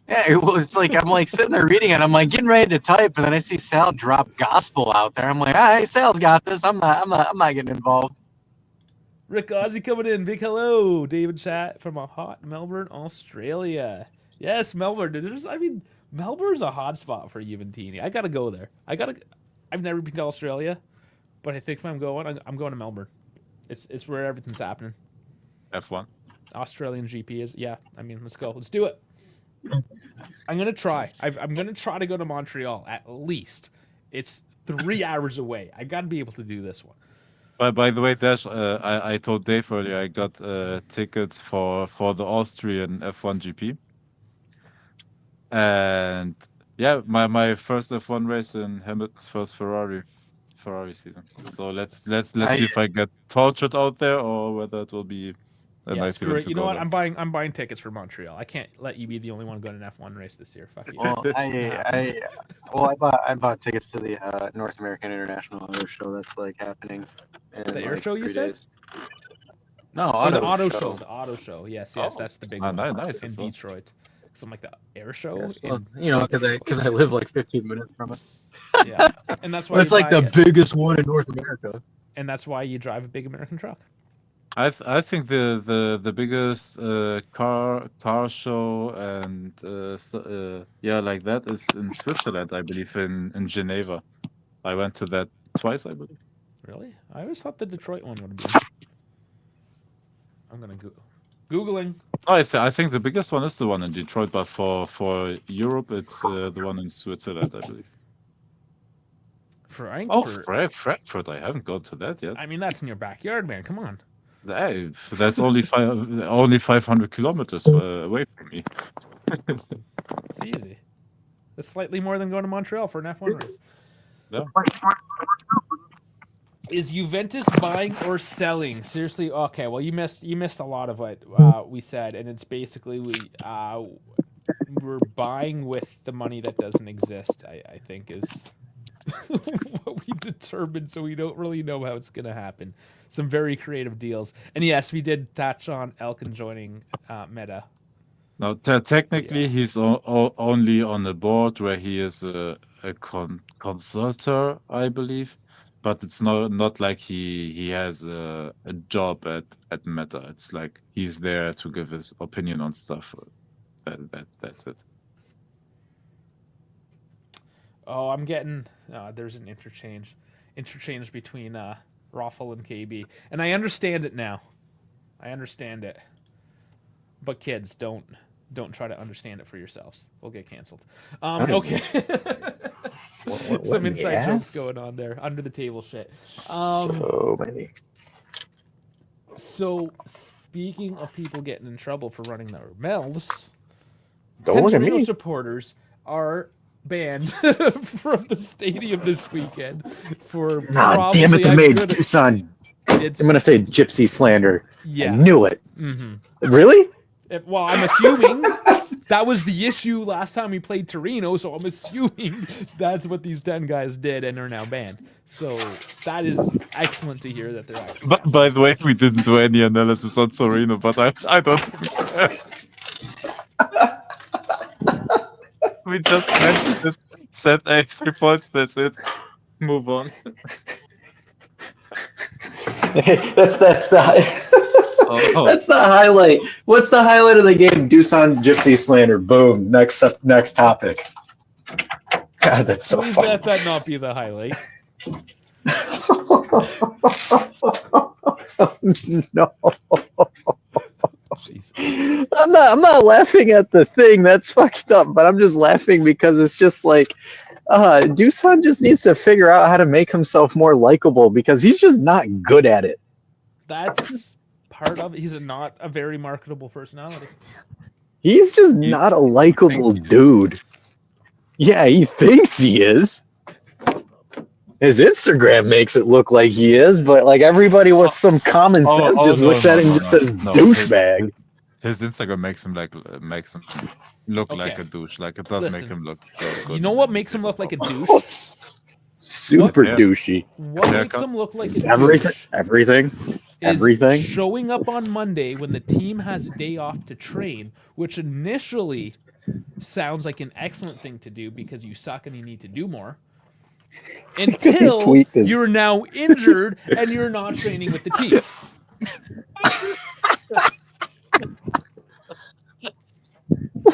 Yeah, well, it's like I'm like sitting there reading it. I'm like getting ready to type, and then I see Sal drop gospel out there. I'm like, all right, Sal's got this. I'm not getting involved. Rick Ozzy coming in. Big hello, David Chat from a hot Melbourne, Australia. Yes, Melbourne. Melbourne's a hot spot for Juventini. I gotta go there. I've never been to Australia, but I think if I'm going to Melbourne. It's where everything's happening. F1. Australian GP is let's go. Let's do it. I'm gonna try. I'm gonna try to go to Montreal at least. It's 3 hours away. I gotta be able to do this one. By the way, Dash, I told Dave earlier I got tickets for the Austrian F1 GP. And yeah, my first F1 race in Hamilton's first Ferrari season. So let's see if I get tortured out there or whether it will be a nice event to you know go what? there. I'm buying tickets for Montreal. I can't let you be the only one going to an F1 race this year. Fuck you. Well, I bought tickets to the North American International Auto Show that's like happening. The air show, you said? No, the auto show. The auto show. Yes, that's the big one. Nice. In Detroit. Something like the air show. Because I live like 15 minutes from it. Yeah, and that's why it's like the biggest one in North America. And that's why you drive a big American truck. I think the biggest car show and like that is in Switzerland, I believe, in Geneva. I went to that twice, I believe. Really? I always thought the Detroit one would be. I'm gonna Googling. Oh, I think the biggest one is the one in Detroit, but for Europe, it's the one in Switzerland, I believe. Frankfurt! I haven't gone to that yet. I mean, that's in your backyard, man. Come on. Hey, that's only 500 kilometers away from me. It's easy. It's slightly more than going to Montreal for an F1 race. Yeah. Is Juventus buying or selling? Seriously, okay. Well, you missed a lot of what we said, and it's basically we're buying with the money that doesn't exist. I think is what we determined. So we don't really know how it's going to happen. Some very creative deals, and yes, we did touch on Elkin joining Meta. Now, technically, he's only on the board where he is a consultor, I believe. But it's not like he has a job at Meta. It's like he's there to give his opinion on stuff. That's it. Oh, I'm getting there's an interchange between Raffle and KB, and I understand it now. I understand it, but kids, don't try to understand it for yourselves. We'll get canceled. Okay. Some inside jokes going on there, under the table shit. So many. So speaking of people getting in trouble for running their mouths, Don't look at Torino me. supporters are banned from the stadium this weekend for Damn it, the maid, Tucson. I'm gonna say gypsy slander. Yeah. I knew it. Mm-hmm. Really? Well, I'm assuming that was the issue last time we played Torino, so I'm assuming that's what these 10 guys did and are now banned. So that is excellent to hear that they're actually. But by the way, we didn't do any analysis on Torino, but I don't care. We just mentioned it, said 3 points, that's it. Move on. That's the highlight. What's the highlight of the game? Doosan gypsy slander. Boom. Next topic. God, that's so Please funny. let that not be the highlight. No. Jeez. I'm not laughing at the thing. That's fucked up, but I'm just laughing because it's just like Doosan just needs to figure out how to make himself more likable because he's just not good at it. That's part of it. He's not a very marketable personality. He's just not a likable dude. Yeah, he thinks he is. His Instagram makes it look like he is, but like everybody with some common sense looks at him and just says douchebag. His Instagram makes him look like a douche. Like it does make him look good. You know what makes him look like a douche? Super douchey. What makes him look like a Everything. is showing up on Monday when the team has a day off to train, which initially sounds like an excellent thing to do because you suck and you need to do more. Until you're now injured and you're not training with the team.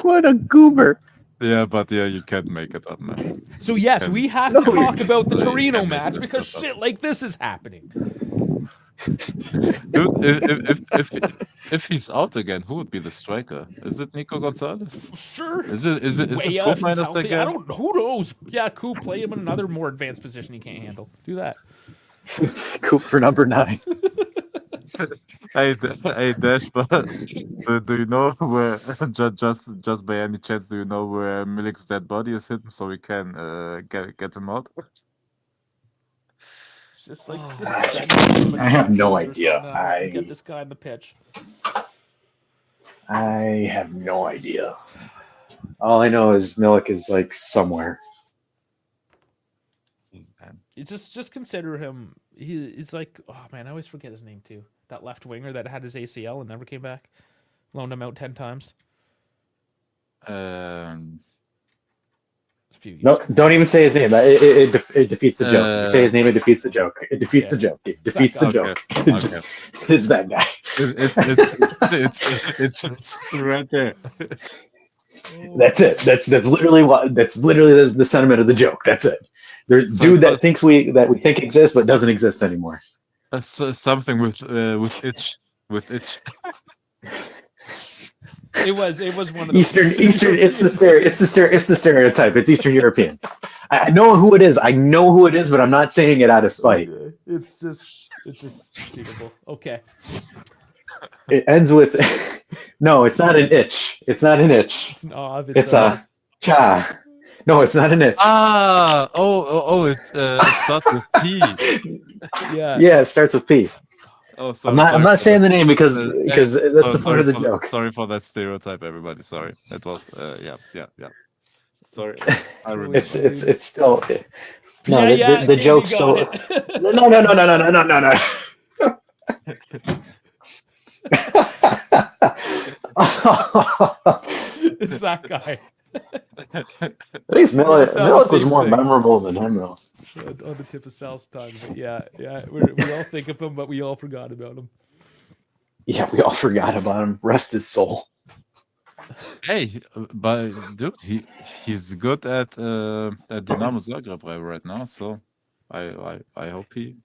What a goober. Yeah, but you can't make it up, man. So yes, we have to talk about the Torino match because shit like this is happening. Dude, if he's out again, who would be the striker? Is it Nico Gonzalez? Sure. Is it Coop minus again? I don't. Who knows? Yeah, Coop, play him in another more advanced position he can't handle. Do that. Coop for number 9. Hey, Dash, but do you know where? Just by any chance, do you know where Milik's dead body is hidden so we can get him out? I have no idea. Get this guy in the pitch. I have no idea. All I know is Milik is like somewhere. Just consider him. He's like, oh man, I always forget his name too. That left winger that had his ACL and never came back. Loaned him out 10 times. No, don't even say his name. It defeats the joke. You say his name, it defeats the joke. It defeats the joke. It defeats the joke. It's that guy. It's right there. That's it. That's literally the sentiment of the joke. That's it. There's dude that thinks we think exists but doesn't exist anymore. Something with itch. It was one of those Eastern. It's the stereotype. It's Eastern European. I know who it is. But I'm not saying it out of spite. It's just suitable. Okay. It ends with no. It's not an itch. It's not an itch. It's a cha. No, it's not an itch. It starts with P. Yeah, it starts with P. Oh, I'm not saying the name because that's the part of the joke. Sorry for that stereotype, everybody. Sorry, that was yeah. Sorry, it's still no. The joke's still no. It's that guy. At least Milik was more memorable than him, though. On the tip of Sal's tongue, but yeah, we all think of him, but we all forgot about him. Yeah, we all forgot about him. Rest his soul. Hey, but dude, he's good at Dinamo Zagreb right now, so I hope he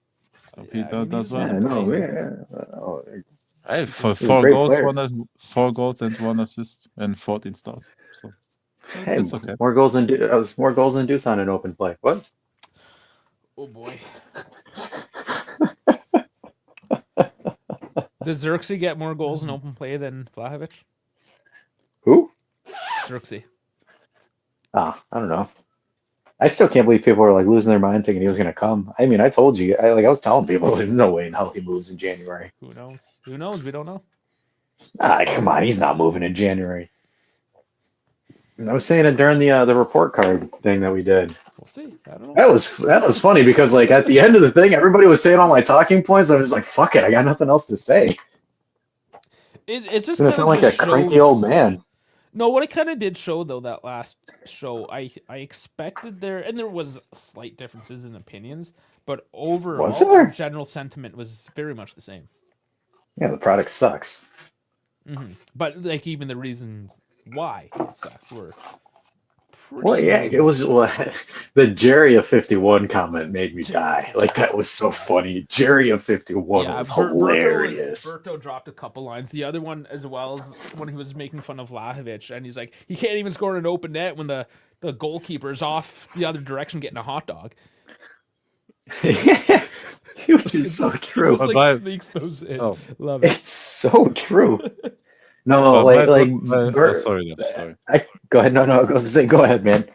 does well. Yeah, no, Hey, for 4 goals, 4 goals and 1 assist and 14 starts. So hey, it's okay. More goals than Dusan in open play. What? Oh boy. Does Xerxes get more goals in open play than Vlahovic? Who? Xerxes. I don't know. I still can't believe people were like losing their mind thinking he was going to come. I mean, I told you. I was telling people there's no way in hell he moves in January. Who knows? We don't know. Come on, he's not moving in January. I was saying it during the report card thing that we did. We'll see. I don't know. That was funny because like at the end of the thing, everybody was saying all my talking points. I was like, "Fuck it, I got nothing else to say." It just gonna sound like a cranky old man. No, what it kind of did show though that last show, I expected there was slight differences in opinions, but overall general sentiment was very much the same. Yeah, the product sucks. Mm-hmm. But like even the reasons why it sucked were well, yeah, it was the Jerry of 51 comment made me die. Like that was so funny. Jerry of 51 was hilarious. Berto dropped a couple lines. The other one as well as when he was making fun of Vlahovic, and he's like, he can't even score an open net when the goalkeeper's off the other direction getting a hot dog. Which is so true. He just, like, sneaks those in. Oh. Love it. It's so true. No, sorry. Go ahead. No, I was gonna say, go ahead, man.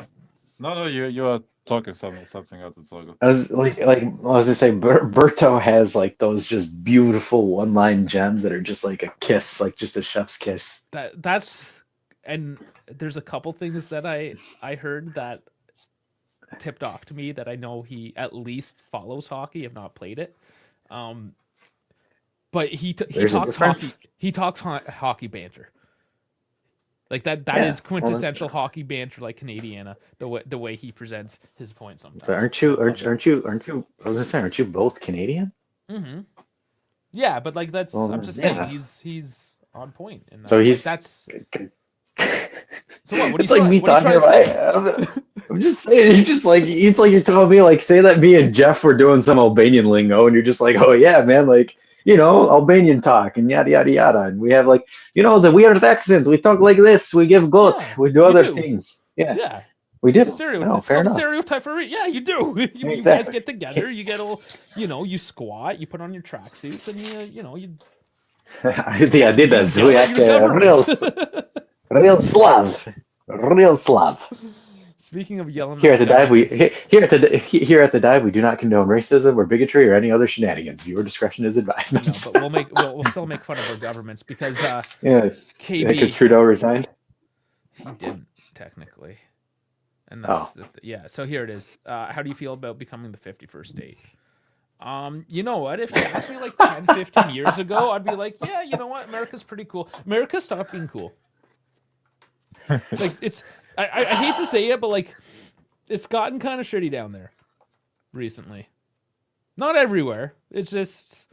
No, you are talking something else. It's all good. I was gonna say, Berto has like those just beautiful one-line gems that are just like a kiss, like just a chef's kiss. And there's a couple things that I heard that tipped off to me that I know he at least follows hockey, if not played it. But he talks hockey. He talks hockey banter. Like that is quintessential hockey banter, like Canadiana. The way he presents his point sometimes. But aren't you? I was gonna say, aren't you both Canadian? Mm-hmm. Yeah, but like that's. I'm just saying he's on point. In that. So he's like, that's. So what? It's like me talking about. I'm just saying. You're just like it's like you're telling me like say that me and Jeff were doing some Albanian lingo, and you're just like, oh yeah, man, like. Albanian talk and yada yada yada, and we have like the weird accent. We talk like this. We give goat. Yeah, we do other things. Yeah, we do. It's called stereotype for yeah, you do. You guys get together. You get all you squat. You put on your tracksuits, and you. Yeah, did that. We act real Slav. Speaking of yelling, here at the dive, we do not condone racism or bigotry or any other shenanigans. Viewer discretion is advised. No, but we'll still make fun of our governments because KB because Trudeau resigned. He didn't technically, and that's So here it is. How do you feel about becoming the 51st state? You know what? If you asked me like 10, 15 years ago, I'd be like, yeah, you know what? America's pretty cool. America stopped being cool. Like it's. I hate to say it, but like, it's gotten kind of shitty down there recently. Not everywhere. It's just,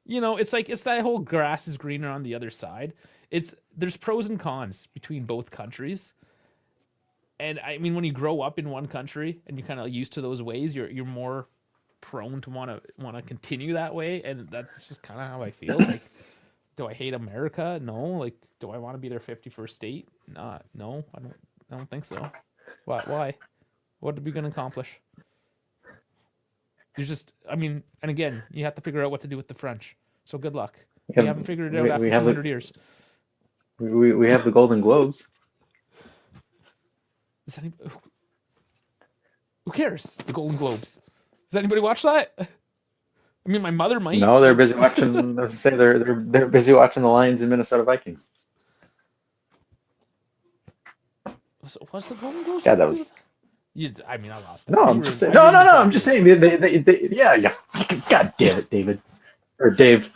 it's like it's that whole grass is greener on the other side. There's pros and cons between both countries, and I mean when you grow up in one country and you're kind of used to those ways, you're more prone to want to continue that way, and that's just kind of how I feel. Like, do I hate America? No. Like, do I want to be their 51st state? No, I don't think so. Why? What are we going to accomplish? And again, you have to figure out what to do with the French. So good luck. We haven't figured it out after 200 years. We have the Golden Globes. Who cares? The Golden Globes. Does anybody watch that? I mean, my mother might. No, they're busy watching. They're busy watching the Lions and Minnesota Vikings. So what's the Golden Globes? Yeah, that was. I lost. No, I'm just saying. No. I'm just saying. Yeah. God damn it, David. Or Dave.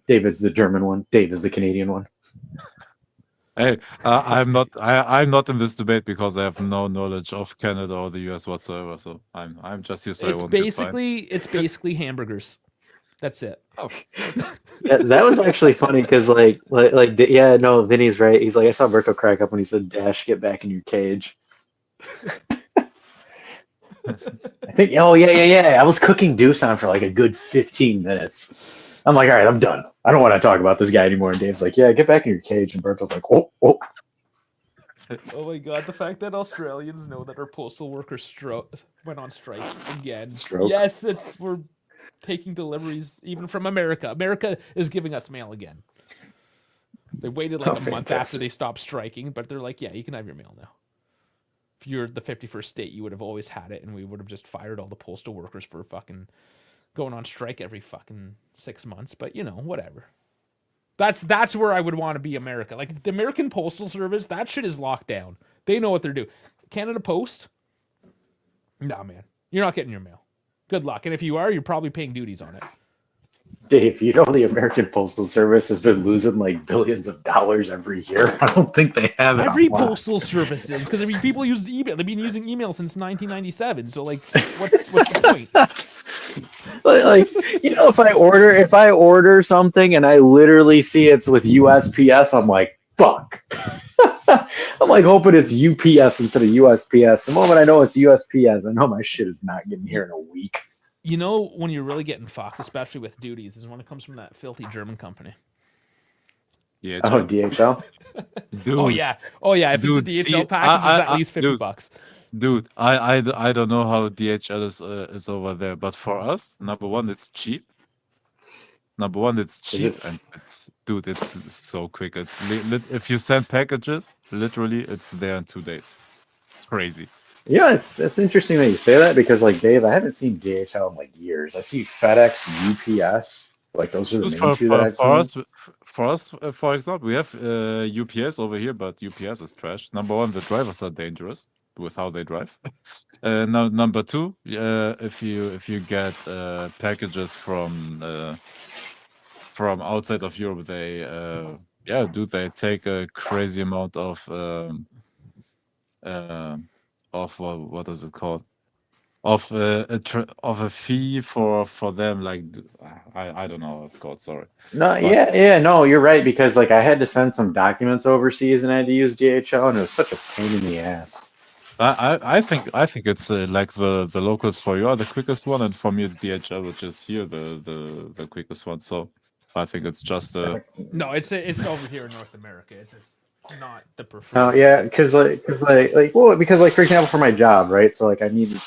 David's the German one. Dave is the Canadian one. Hey, I'm not in this debate because I have no knowledge of Canada or the US whatsoever. So I'm just here. So it's basically hamburgers. That's it. Oh. Yeah, that was actually funny because Vinny's right. He's like, I saw Berto crack up when he said, "Dash, get back in your cage." I think. Oh yeah. I was cooking Doosan for like a good 15 minutes. I'm like, all right, I'm done. I don't want to talk about this guy anymore. And Dave's like, yeah, get back in your cage. And Berto's like, oh. Oh my god, the fact that Australians know that our postal workers went on strike again. Yes, we're taking deliveries even from America. America is giving us mail again. They waited like a month after they stopped striking, but they're like, yeah, you can have your mail now. If you're the 51st state, you would have always had it, and we would have just fired all the postal workers for fucking going on strike every fucking 6 months. But whatever. That's where I would want to be, America. Like the American Postal Service, that shit is locked down. They know what they're doing. Canada Post? Nah, man. You're not getting your mail. Good luck. And if you are, you're probably paying duties on it. Dave, the American Postal Service has been losing like billions of dollars every year. I don't think they have it. Every postal service is, because people use email. They've been using email since 1997. So like, what's the point? Like, if I order something and I literally see it's with USPS, I'm like, fuck. I'm like hoping it's UPS instead of USPS. The moment I know it's USPS, I know my shit is not getting here in a week. When you're really getting fucked, especially with duties, is when it comes from that filthy German company. DHL. Oh, DHL? Dude. Oh yeah. If it's a DHL package, it's at least $50. Dude, I don't know how DHL is over there, but for us, number one, it's cheap. And it's so quick. If you send packages, literally, it's there in 2 days. Crazy. It's interesting that you say that because, like, Dave, I haven't seen DHL in like years. I see FedEx, UPS, like those are the main two that I've seen. For us, for example, we have UPS over here, but UPS is trash. Number one, the drivers are dangerous. with how they drive. Now, number two, if you get packages from outside of Europe, they they take a crazy amount of what is it called? Of a fee for them, like I don't know what it's called. Sorry. No, But no, you're right, because like I had to send some documents overseas and I had to use DHL, and it was such a pain in the ass. I think it's like the locals for you are the quickest one, and for me it's DHL, which is here the quickest one. So I think it's just No, it's over here in North America. It's just not the preferred. Oh yeah, because for example, for my job, right? So like I needed,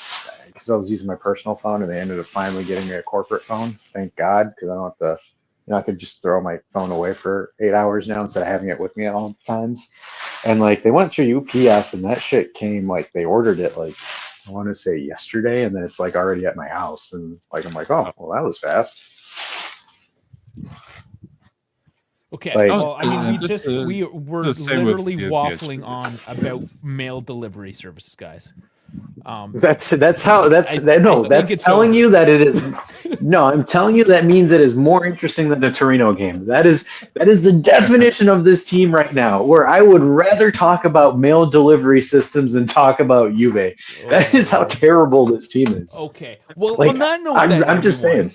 because I was using my personal phone, and they ended up finally getting me a corporate phone. Thank God, because I don't have to, I could just throw my phone away for 8 hours now instead of having it with me at all times. And like they went through UPS, and that shit came, like they ordered it like I want to say yesterday, and then it's like already at my house, and like I'm like, oh well, that was fast. Okay, Like, well, I mean, and we're the same with literally the waffling DHL. on about mail delivery services, guys. that's think telling over. you that it is. No, I'm telling you that means it is more interesting than the Torino game. That is the definition of this team right now. Where I would rather talk about mail delivery systems than talk about Juve. That is how terrible this team is. Okay, well, Like, on that note, I'm just saying.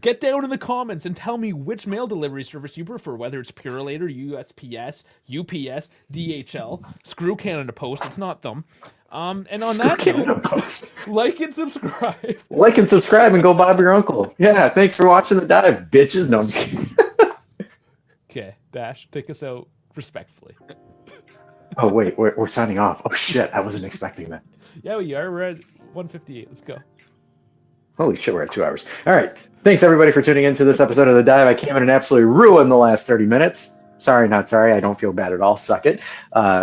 Get down in the comments and tell me which mail delivery service you prefer, whether it's Purolator, USPS, UPS, DHL. Screw Canada Post, it's not them. And on that note, Post. like and subscribe. Like and subscribe and go Bob your uncle. Yeah, thanks for watching the dive, bitches. No, I'm just kidding. Okay, Dash, take us out respectfully. Oh wait, we're signing off. Oh shit, I wasn't expecting that. Yeah, we are. We're at 1:58. Let's go. Holy shit, we're at 2 hours. All right. Thanks, everybody, for tuning into this episode of The Dive. I came in and absolutely ruined the last 30 minutes. Sorry, not sorry. I don't feel bad at all. Suck it.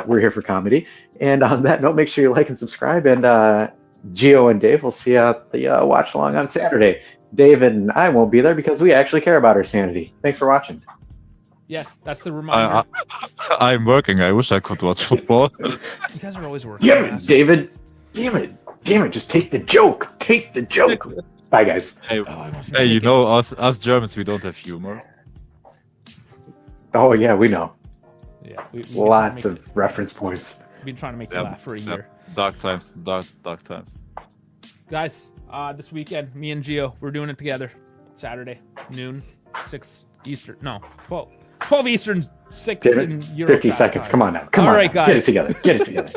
We're here for comedy. And on that note, make sure you like and subscribe. And Gio and Dave will see you at the watch along on Saturday. Dave and I won't be there because we actually care about our sanity. Thanks for watching. Yes, that's the reminder. I'm working. I wish I could watch football. You guys are always working. Damn it, David. Damn it. Just take the joke. Take the joke. Bye, guys. Hey, you know, us Germans, we don't have humor. Oh, yeah, we know. Yeah, we lots of reference points. We've been trying to make you laugh for a year. Dark times. Guys, this weekend, me and Gio, we're doing it together. Saturday, noon, 6 Eastern. No, 12 Eastern, 6 in Euro. 50 seconds. Come on now. Come on. All right, guys. Get it together.